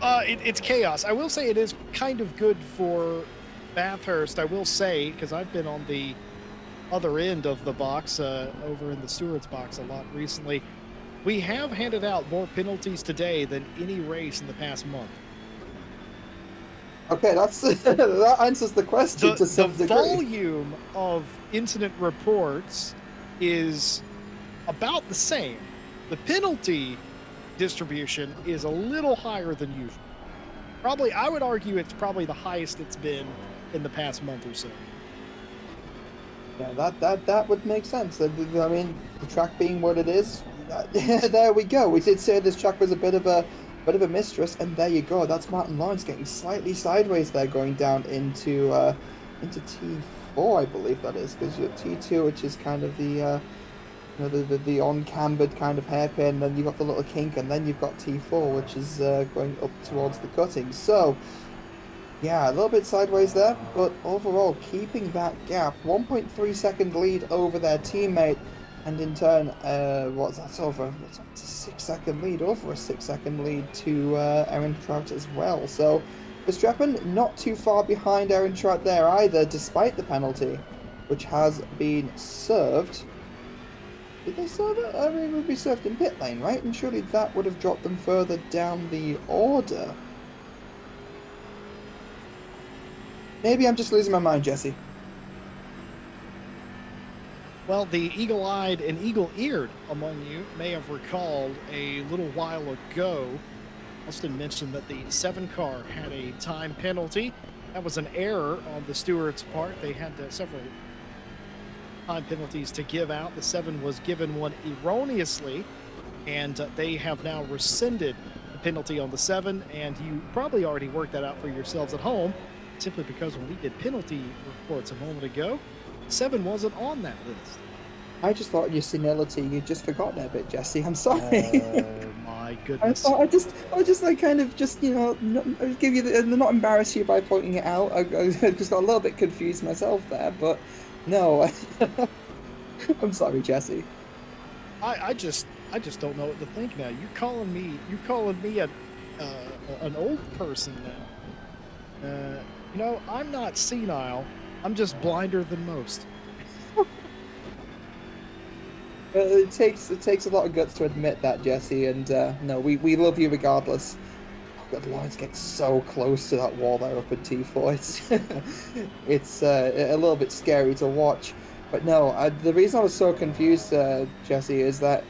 It's chaos. I will say it is kind of good for Bathurst. I will say, because I've been on the other end of the box over in the stewards box a lot recently. We have handed out more penalties today than any race in the past month. Okay, that's that answers the question to some degree. The volume of incident reports is about the same. The penalty distribution is a little higher than usual. Probably, I would argue it's probably the highest it's been in the past month or so. Yeah, that would make sense. I mean, the track being what it is, there we go. We did say this track was a bit of a mistress, and there you go. That's Martin Lawrence getting slightly sideways there, going down into T4, I believe that is, because you have T2, which is kind of the the on-cambered kind of hairpin, then you've got the little kink, and then you've got T4, which is going up towards the cutting. So. Yeah, a little bit sideways there, but overall keeping that gap. 1.3 second lead over their teammate, and in turn, what's a 6-second lead, over a 6-second lead to Aaron Trout as well. So Verstappen not too far behind Aaron Trout there either, despite the penalty, which has been served. Did they serve it? I mean, it would be served in pit lane, right? And surely that would have dropped them further down the order. Maybe I'm just losing my mind, Jesse. Well, the eagle-eyed and eagle-eared among you may have recalled a little while ago, Austin mentioned that the 7 car had a time penalty. That was an error on the steward's part. They had several time penalties to give out. The 7 was given one erroneously, and they have now rescinded the penalty on the 7, and you probably already worked that out for yourselves at home. Simply because when we did penalty reports a moment ago, 7 wasn't on that list. I just thought in your senility you'd just forgotten a bit, Jesse. I'm sorry. Oh my goodness! I just like kind of just, you know, give you not embarrass you by pointing it out. I just got a little bit confused myself there, but no. I'm sorry, Jesse. I just don't know what to think now. You're calling me an old person now. I'm not senile. I'm just blinder than most. It takes a lot of guts to admit that, Jesse, and no, we love you regardless. Oh, God, Lawrence gets so close to that wall there up at T4. It's a little bit scary to watch. But no, the reason I was so confused, Jesse, is that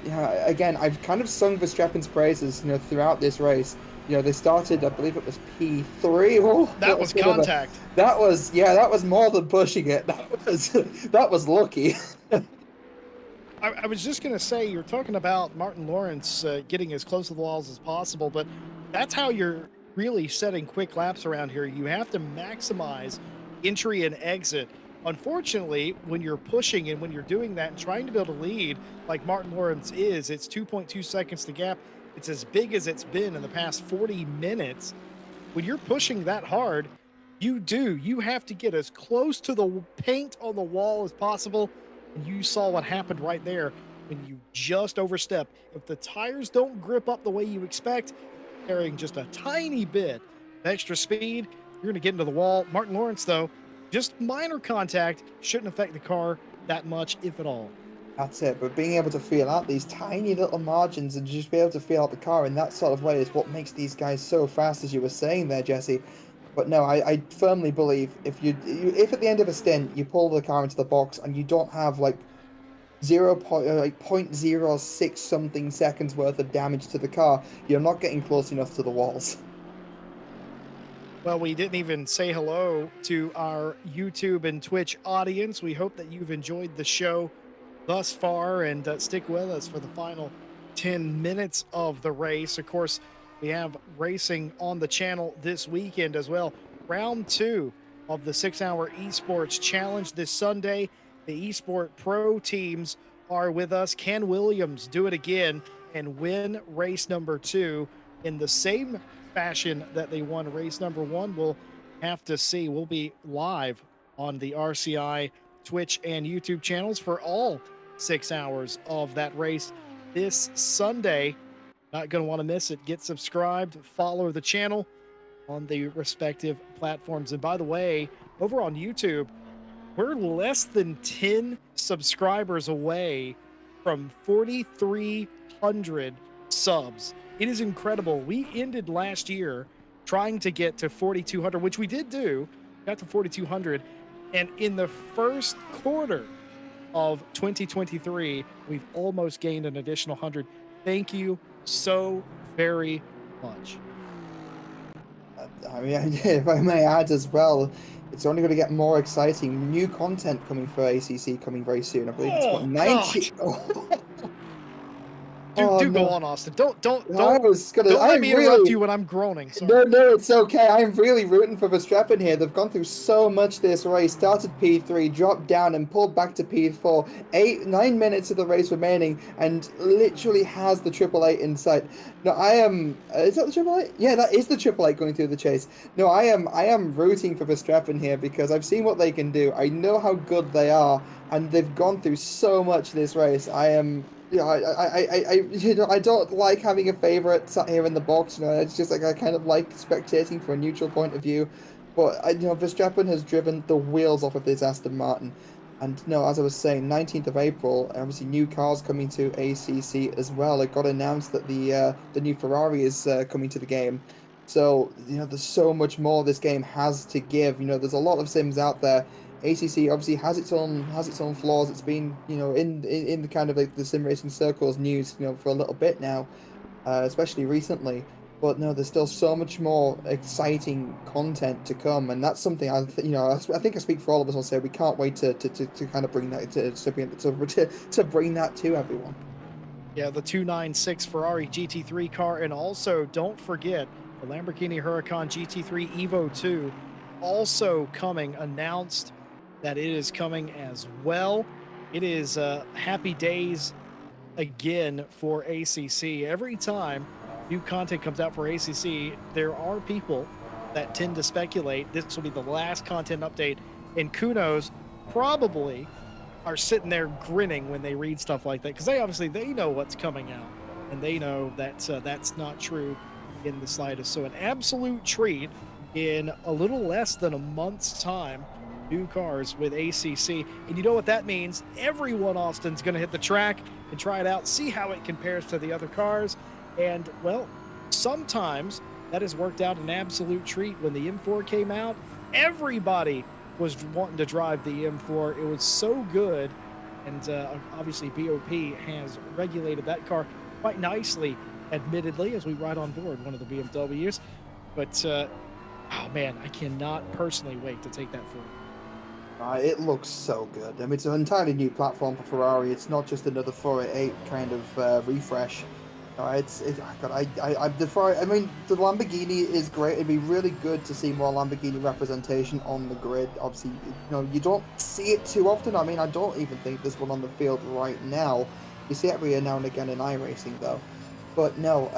again I've kind of sung Verstappen's praises, throughout this race. They started, I believe it was P3. Oh, That was contact. that was more than pushing it. That was lucky. I was just going to say, you're talking about Martin Lawrence getting as close to the walls as possible, but that's how you're really setting quick laps around here. You have to maximize entry and exit. Unfortunately, when you're pushing and when you're doing that and trying to build a lead like Martin Lawrence is, it's 2.2 seconds to gap. It's as big as it's been in the past 40 minutes. When you're pushing that hard, you have to get as close to the paint on the wall as possible. And you saw what happened right there when you just overstep. If the tires don't grip up the way you expect, carrying just a tiny bit of extra speed, you're going to get into the wall. Martin Lawrence, though, just minor contact, shouldn't affect the car that much, if at all. That's it, but being able to feel out these tiny little margins and just be able to feel out the car in that sort of way is what makes these guys so fast, as you were saying there, Jesse. But no, I firmly believe if at the end of a stint you pull the car into the box and you don't have like 0.06 something seconds worth of damage to the car, you're not getting close enough to the walls. Well, we didn't even say hello to our YouTube and Twitch audience. We hope that you've enjoyed the show thus far and stick with us for the final 10 minutes of the race. Of course, we have racing on the channel this weekend as well. Round 2 of the 6-hour esports challenge this Sunday. The esport pro teams are with us. Can Williams do it again and win race number 2 in the same fashion that they won race number 1? We'll have to see. We'll be live on the RCI Twitch and YouTube channels for all 6 hours of that race this Sunday. Not going to want to miss it. Get subscribed, follow the channel on the respective platforms. And by the way, over on YouTube, we're less than 10 subscribers away from 4,300 subs. It is incredible. We ended last year trying to get to 4,200, which we did do, got to 4,200. And in the first quarter of 2023, we've almost gained an additional 100. Thank you so very much. I mean, if I may add as well, it's only going to get more exciting. New content coming for ACC coming very soon. I believe it's what 90. Do no. go on, Austin. Don't let me interrupt you when I'm groaning. Sorry. No, it's okay. I'm really rooting for Verstappen here. They've gone through so much this race. Started P3, dropped down, and pulled back to P4. 9 minutes of the race remaining, and literally has the Triple Eight in sight. No, I am. Is that the Triple Eight? Yeah, that is the Triple Eight going through the chase. No, I am rooting for Verstappen here because I've seen what they can do. I know how good they are, and they've gone through so much this race. I don't like having a favourite sat here in the box. It's just like I kind of like spectating for a neutral point of view. But Verstappen has driven the wheels off of this Aston Martin, and as I was saying, 19th of April, obviously new cars coming to ACC as well. It got announced that the new Ferrari is coming to the game. So there's so much more this game has to give. There's a lot of sims out there. ACC obviously has its own flaws. It's been in the kind of like the sim racing circles news for a little bit now, especially recently. But no, there's still so much more exciting content to come, and that's something I think I speak for all of us. I'll say we can't wait to kind of bring that to bring that to everyone. Yeah, the 296 Ferrari GT3 car, and also don't forget the Lamborghini Huracan GT3 Evo 2 also coming, announced that it is coming as well. It is happy days again for ACC. Every time new content comes out for ACC, there are people that tend to speculate this will be the last content update, and Kunos probably are sitting there grinning when they read stuff like that because they know what's coming out and they know that that's not true in the slightest. So an absolute treat in a little less than a month's time. New cars with ACC, and you know what that means? Everyone Austin's going to hit the track and try it out, see how it compares to the other cars, and well, sometimes that has worked out an absolute treat. When the M4 came out, everybody was wanting to drive the M4. It was so good, and obviously BOP has regulated that car quite nicely, admittedly, as we ride on board one of the BMWs. But oh man, I cannot personally wait to take that forward. It looks so good. I mean, it's an entirely new platform for Ferrari. It's not just another 488 kind of refresh. God, I mean, the Lamborghini is great. It'd be really good to see more Lamborghini representation on the grid. Obviously, you don't see it too often. I mean, I don't even think there's one on the field right now. You see it every now and again in iRacing, though. But no,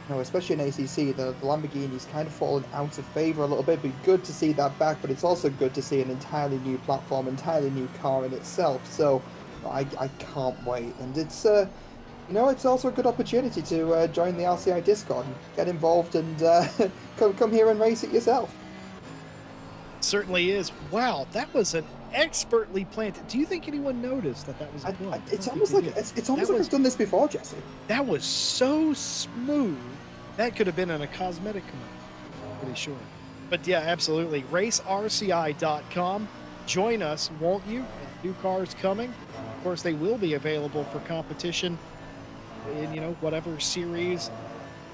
especially in ACC, the Lamborghini's kind of fallen out of favour a little bit. It'd be good to see that back, but it's also good to see an entirely new platform, entirely new car in itself. So I can't wait, and it's it's also a good opportunity to join the RCI Discord and get involved and come here and race it yourself. Certainly is. Wow, that was an expertly planted. Do you think anyone noticed that was a plug? It's almost like I've done this before, Jesse. That was so smooth. That could have been in a cosmetic commercial. Pretty sure. But yeah, absolutely. RaceRCI.com. Join us, won't you? New cars coming. Of course, they will be available for competition in whatever series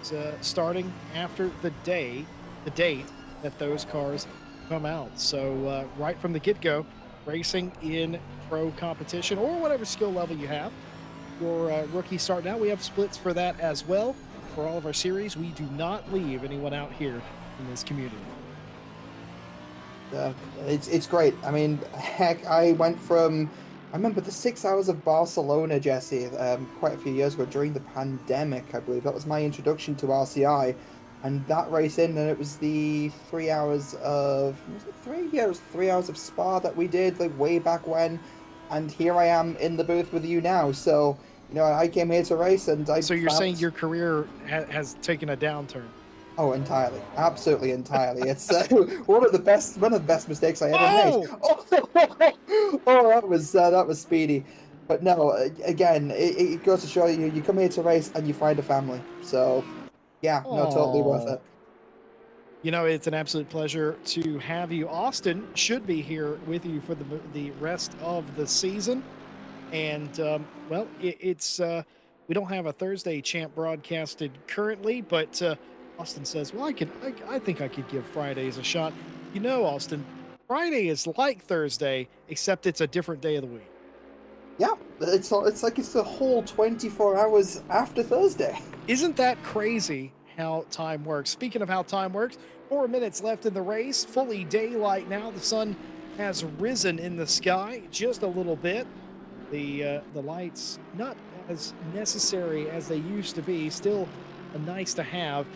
is starting after the date that those cars come out. So right from the get-go, racing in pro competition or whatever skill level you have. Your rookie starting out, we have splits for that as well. For all of our series, we do not leave anyone out here in this community. It's great. I mean, heck, I remember the 6 hours of Barcelona, Jesse, quite a few years ago during the pandemic, I believe. That was my introduction to RCI. And that race and it was the 3 hours of, was it 3? Yeah, it was 3 hours of Spa that we did, like, way back when. And here I am in the booth with you now. So, I came here to race and So you're saying your career has taken a downturn? Oh, entirely. Absolutely entirely. It's one of the best mistakes I ever made. Oh, that was speedy. But no, again, it goes to show you come here to race and you find a family. So, yeah, no, totally worth it. It's an absolute pleasure to have you. Austin should be here with you for the rest of the season. And, well, it's we don't have a Thursday champ broadcasted currently, but Austin says, well, I think I could give Fridays a shot. Austin, Friday is like Thursday, except it's a different day of the week. Yeah, it's like it's the whole 24 hours after Thursday. Isn't that crazy how time works? Speaking of how time works, 4 minutes left in the race, fully daylight now. The sun has risen in the sky just a little bit. The lights not as necessary as they used to be, still nice to have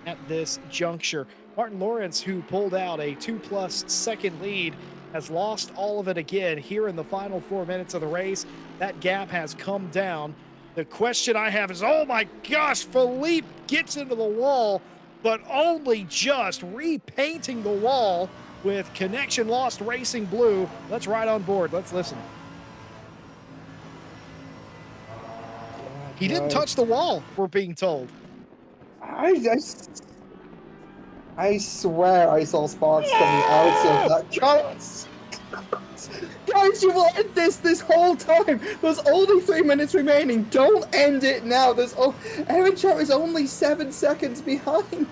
at this juncture. Martin Lawrence, who pulled out a 2+ second lead, has lost all of it again here in the final 4 minutes of the race. That gap has come down. The question I have is, oh my gosh, Philippe gets into the wall, but only just repainting the wall with Connection Lost Racing Blue. Let's ride on board. Let's listen. He didn't touch the wall, we're being told. I swear I saw sparks coming out of that. Guys, you've let this whole time. There's only 3 minutes remaining. Don't end it now. Aaron Chow is only 7 seconds behind.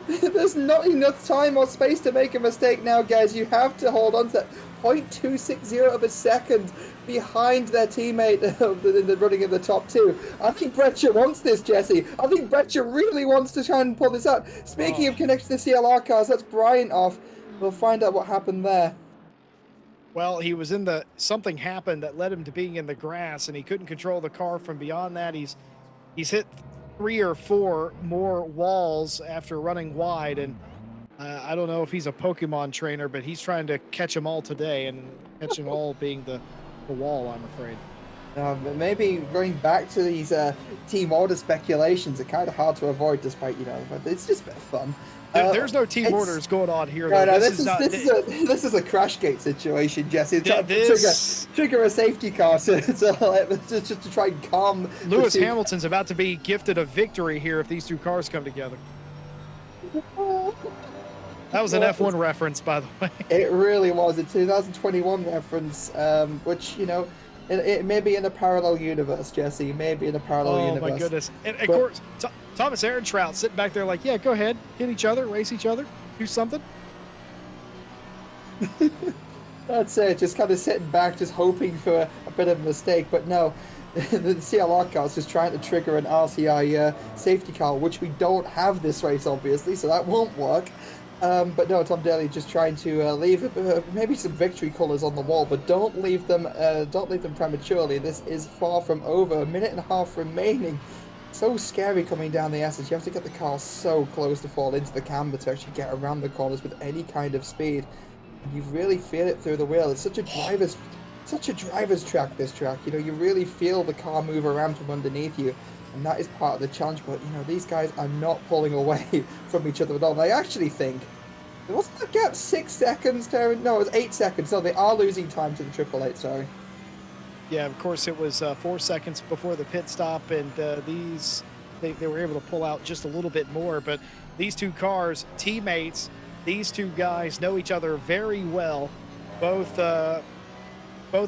There's not enough time or space to make a mistake now, guys. You have to hold on to that 0.260 of a second behind their teammate in the running in the top two. I think Breccia wants this, Jesse. I think Breccia really wants to try and pull this out. Speaking of connecting the CLR cars, that's Bryant off. We'll find out what happened there. Well, he was something happened that led him to being in the grass, and he couldn't control the car from beyond that. He's hit 3 or 4 more walls after running wide, and I don't know if he's a Pokemon trainer, but he's trying to catch them all today, and catch them all being the the wall, I'm afraid. But maybe going back to these team order speculations are kind of hard to avoid, despite but it's just a bit of fun. There's no team It's orders going on here, no, though. no. This This is is not. this is a this is a crash gate situation, Jesse. Trying to This trigger a safety car just to try and calm the Lewis two. Hamilton's about to be gifted a victory here if these two cars come together. That was an F1 reference, by the way. It really was a 2021 reference, which it may be in a parallel universe, Jesse. Maybe in a parallel universe. Oh my goodness! And of course, Thomas Ehrentrout sitting back there like, yeah, go ahead, hit each other, race each other, do something. That's it. Just kind of sitting back, just hoping for a bit of a mistake. But no, the CLR car is just trying to trigger an RCI safety car, which we don't have this race, obviously, so that won't work. But no, Tom Daly just trying to leave maybe some victory colours on the wall, but don't leave them prematurely. This is far from over. A minute and a half remaining. So scary coming down the S's. You have to get the car so close to fall into the camber to actually get around the corners with any kind of speed. You really feel it through the wheel. It's such a driver's track, this track. You really feel the car move around from underneath you. And that is part of the challenge, but these guys are not pulling away from each other at all. And I actually think, wasn't that gap 6 seconds, Terry? No, it was 8 seconds. So they are losing time to the 888, sorry. Yeah, of course it was 4 seconds before the pit stop, and they were able to pull out just a little bit more. But these two cars, teammates, these two guys know each other very well. Both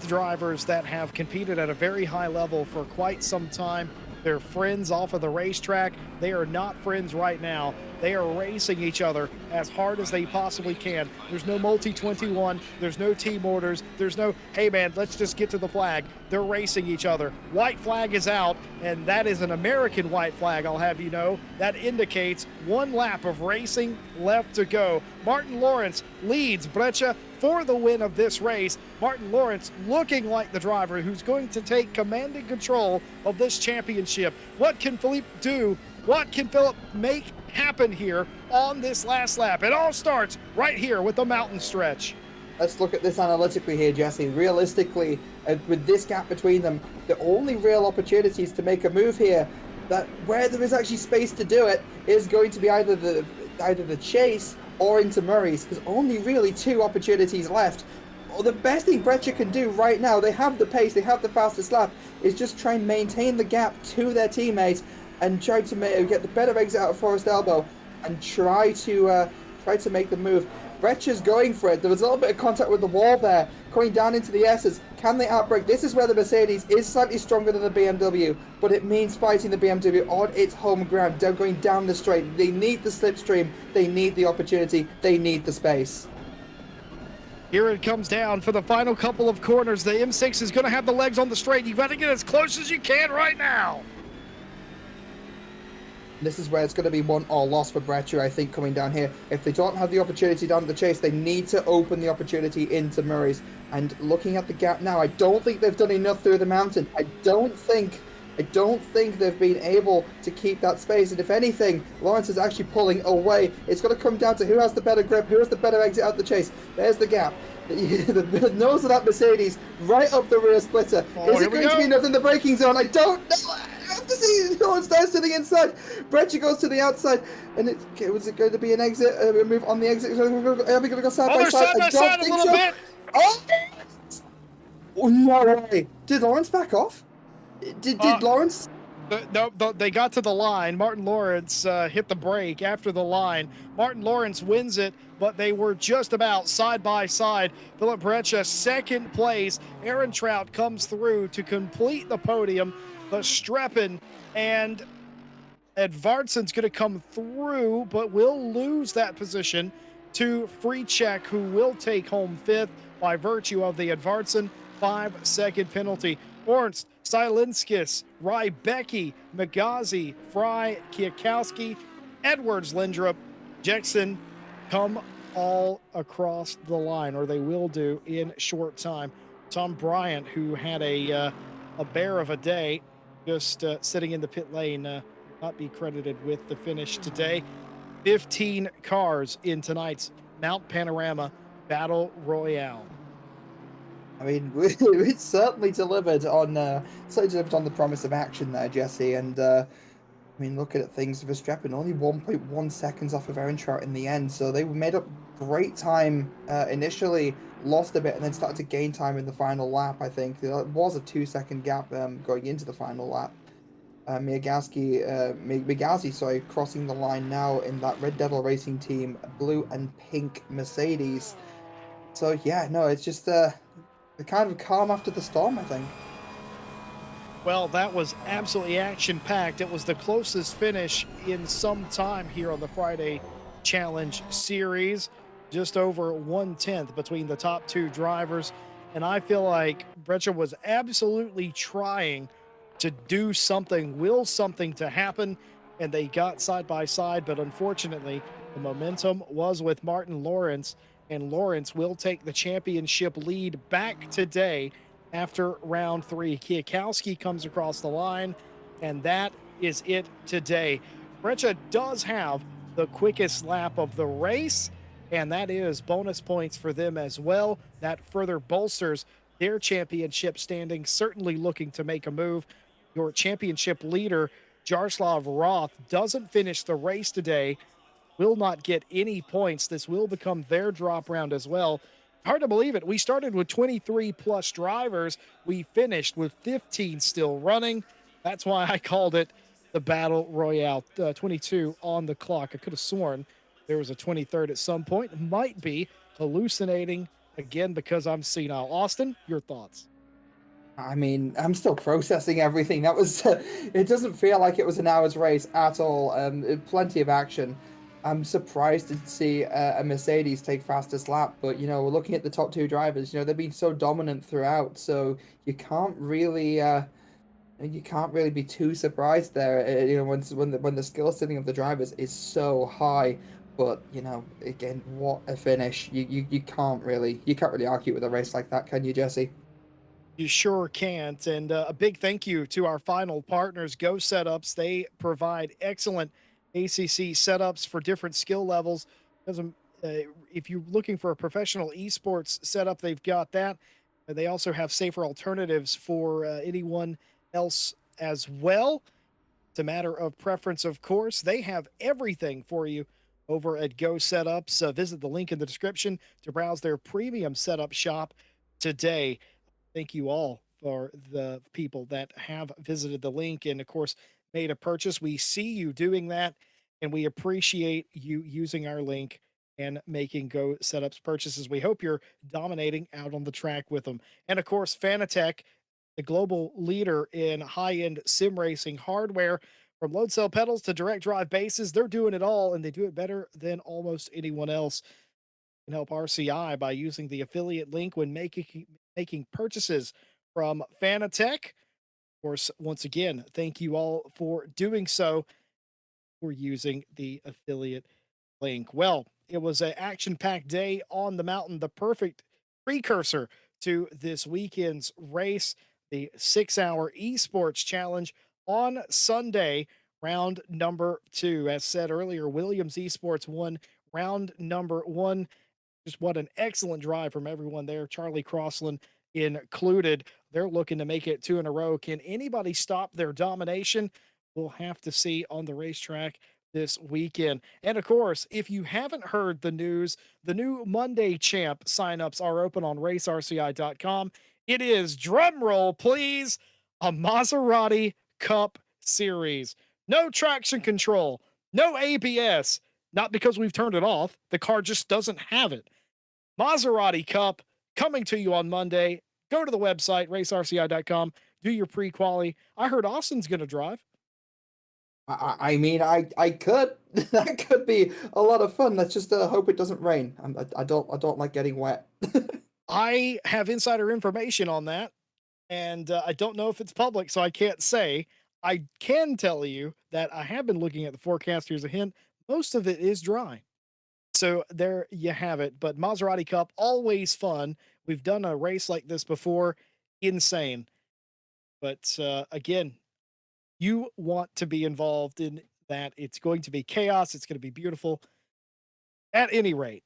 drivers that have competed at a very high level for quite some time. They're friends off of the racetrack. They are not friends right now. They are racing each other as hard as they possibly can. There's no multi-21. There's no team orders. There's no, hey man, let's just get to the flag. They're racing each other. White flag is out, and that is an American white flag, I'll have you know. That indicates 1 lap of racing left to go. Martin Lawrence leads Breccia for the win of this race. Martin Lawrence looking like the driver who's going to take command and control of this championship. What can Philippe do? What can Philip make happen here on this last lap? It all starts right here with the mountain stretch. Let's look at this analytically here, Jesse. Realistically, with this gap between them, the only real opportunities to make a move here, that where there is actually space to do it, is going to be either the chase or into Murray's. There's only really 2 opportunities left. Well, the best thing Breccia can do right now, they have the pace, they have the fastest lap, is just try and maintain the gap to their teammates and try to get the better exit out of Forest Elbow and try to make the move. Breccia's going for it. There was a little bit of contact with the wall there, coming down into the S's. Can they outbrake? This is where the Mercedes is slightly stronger than the BMW, but it means fighting the BMW on its home ground. They're going down the straight. They need the slipstream. They need the opportunity. They need the space. Here it comes down for the final couple of corners. The M6 is going to have the legs on the straight. You've got to get as close as you can right now. This is where it's going to be won or lost for Breccia, I think, coming down here. If they don't have the opportunity down the chase, they need to open the opportunity into Murray's. And looking at the gap now, I don't think they've done enough through the mountain. I don't think they've been able to keep that space. And if anything, Lawrence is actually pulling away. It's going to come down to who has the better grip, who has the better exit out the chase. There's the gap. The nose of that Mercedes right up the rear splitter. Is it going to be enough in the braking zone? I don't know. I have to see. Lawrence dives to the inside. Breccia goes to the outside. And was it going to be an exit? A move on the exit? Are we going to go side by side? I don't think so. Bit. Oh, no way. Did Lawrence back off? Did Lawrence? No, they got to the line. Martin Lawrence hit the brake after the line. Martin Lawrence wins it, but they were just about side by side. Philip Breccia, second place. Ehrentrout comes through to complete the podium. But Streppen and Edvardsen's going to come through, but will lose that position to Freechek, who will take home 5th by virtue of the Edvardsen 5-second penalty. Ornst, Stylinskis, Rybecki, Magazi, Fry, Kwiatkowski, Edwards, Lindrup, Jackson come all across the line, or they will do in short time. Tom Bryant, who had a bear of a day, just sitting in the pit lane, not be credited with the finish today. 15 cars in tonight's Mount Panorama Battle Royale. I mean, we certainly delivered on the promise of action there, Jesse. And I mean, looking at things, Verstappen only 1.1 seconds off of Trout in the end, so they made up great time initially, lost a bit, and then started to gain time in the final lap. I think it was a 2 second gap going into the final lap. Miyagazi, sorry, crossing the line now in that Red Devil Racing Team blue and pink Mercedes. So yeah, no, it's just the kind of calm after the storm, I think. Well, that was absolutely action packed. It was the closest finish in some time here on the Friday Challenge Series, just over 1/10 between the top two drivers. And I feel like Breccia was absolutely trying to do something, will something to happen. And they got side by side. But unfortunately, the momentum was with Martin Lawrence. And Lawrence will take the championship lead back today after round three. Kwiatkowski comes across the line, and that is it today. Breccia does have the quickest lap of the race, and that is bonus points for them as well. That further bolsters their championship standing, certainly looking to make a move. Your championship leader, Jaroslav Roth, doesn't finish the race today, will not get any points. This will become their drop round as well. Hard to believe it. We started with 23 plus drivers. We finished with 15 still running. That's why I called it the Battle Royale. 22 on the clock. I could have sworn there was a 23rd at some point. Might be hallucinating again because I'm senile. Austin, your thoughts? I mean, I'm still processing everything. That was, it doesn't feel like it was an hour's race at all. Plenty of action. I'm surprised to see a Mercedes take fastest lap, but we're looking at the top two drivers. They've been so dominant throughout, so you can't really, you can't really be too surprised there. When the skill setting of the drivers is so high. But again, what a finish! You can't really argue with a race like that, can you, Jesse? You sure can't. And a big thank you to our final partners, Go Setups. They provide excellent ACC setups for different skill levels. Doesn't if you're looking for a professional esports setup, they've got that. They also have safer alternatives for anyone else as well. It's a matter of preference, of course. They have everything for you over at Go Setups. Visit the link in the description to browse their premium setup shop today. Thank you all for the people that have visited the link and, of course, made a purchase. We see you doing that, and we appreciate you using our link and making Go Setups purchases. We hope you're dominating out on the track with them. And, of course, Fanatec, the global leader in high end sim racing hardware, from load cell pedals to direct drive bases, they're doing it all, and they do it better than almost anyone else. Can help RCI by using the affiliate link when making purchases from Fanatec. Of course, once again, thank you all for doing so, for using the affiliate link. Well, it was an action-packed day on the mountain, the perfect precursor to this weekend's race, the 6-hour esports challenge on Sunday, round number 2. As said earlier, Williams Esports won round number 1. Just what an excellent drive from everyone there, Charlie Crossland included. They're looking to make it 2 in a row. Can anybody stop their domination? We'll have to see on the racetrack this weekend. And of course, if you haven't heard the news, the new Monday Champ signups are open on racerci.com. It is, drum roll please, a Maserati Cup Series. No traction control, no ABS, not because we've turned it off. The car just doesn't have it. Maserati Cup coming to you on Monday. Go to the website, racerci.com. Do your pre quali. I heard Austin's going to drive. I mean, I could. That could be a lot of fun. Let's just hope it doesn't rain. I don't like getting wet. I have insider information on that, and I don't know if it's public, so I can't say. I can tell you that I have been looking at the forecast. Here's a hint: most of it is dry. So there you have it. But Maserati Cup, always fun. We've done a race like this before. Insane. But again, you want to be involved in that. It's going to be chaos. It's going to be beautiful at any rate.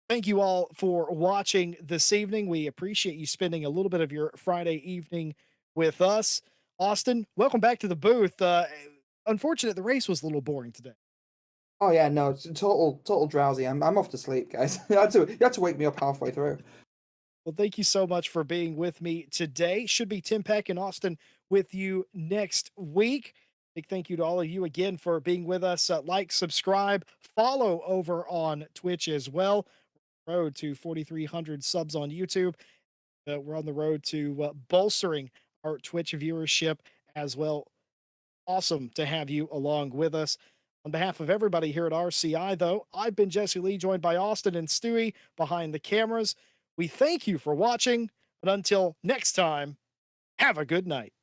Thank you all for watching this evening. We appreciate you spending a little bit of your Friday evening with us. Austin, welcome back to the booth. Unfortunate the race was a little boring today. Oh yeah, no, it's a total drowsy. I'm off to sleep, guys. You had to wake me up halfway through. Well, thank you so much for being with me today. Should be Tim Peck and Austin with you next week. Big thank you to all of you again for being with us. Like, subscribe, follow over on Twitch as well. Road to 4,300 subs on YouTube. We're on the road to bolstering our Twitch viewership as well. Awesome to have you along with us. On behalf of everybody here at RCI, though, I've been Jesse Lee, joined by Austin and Stewie behind the cameras. We thank you for watching, but until next time, have a good night.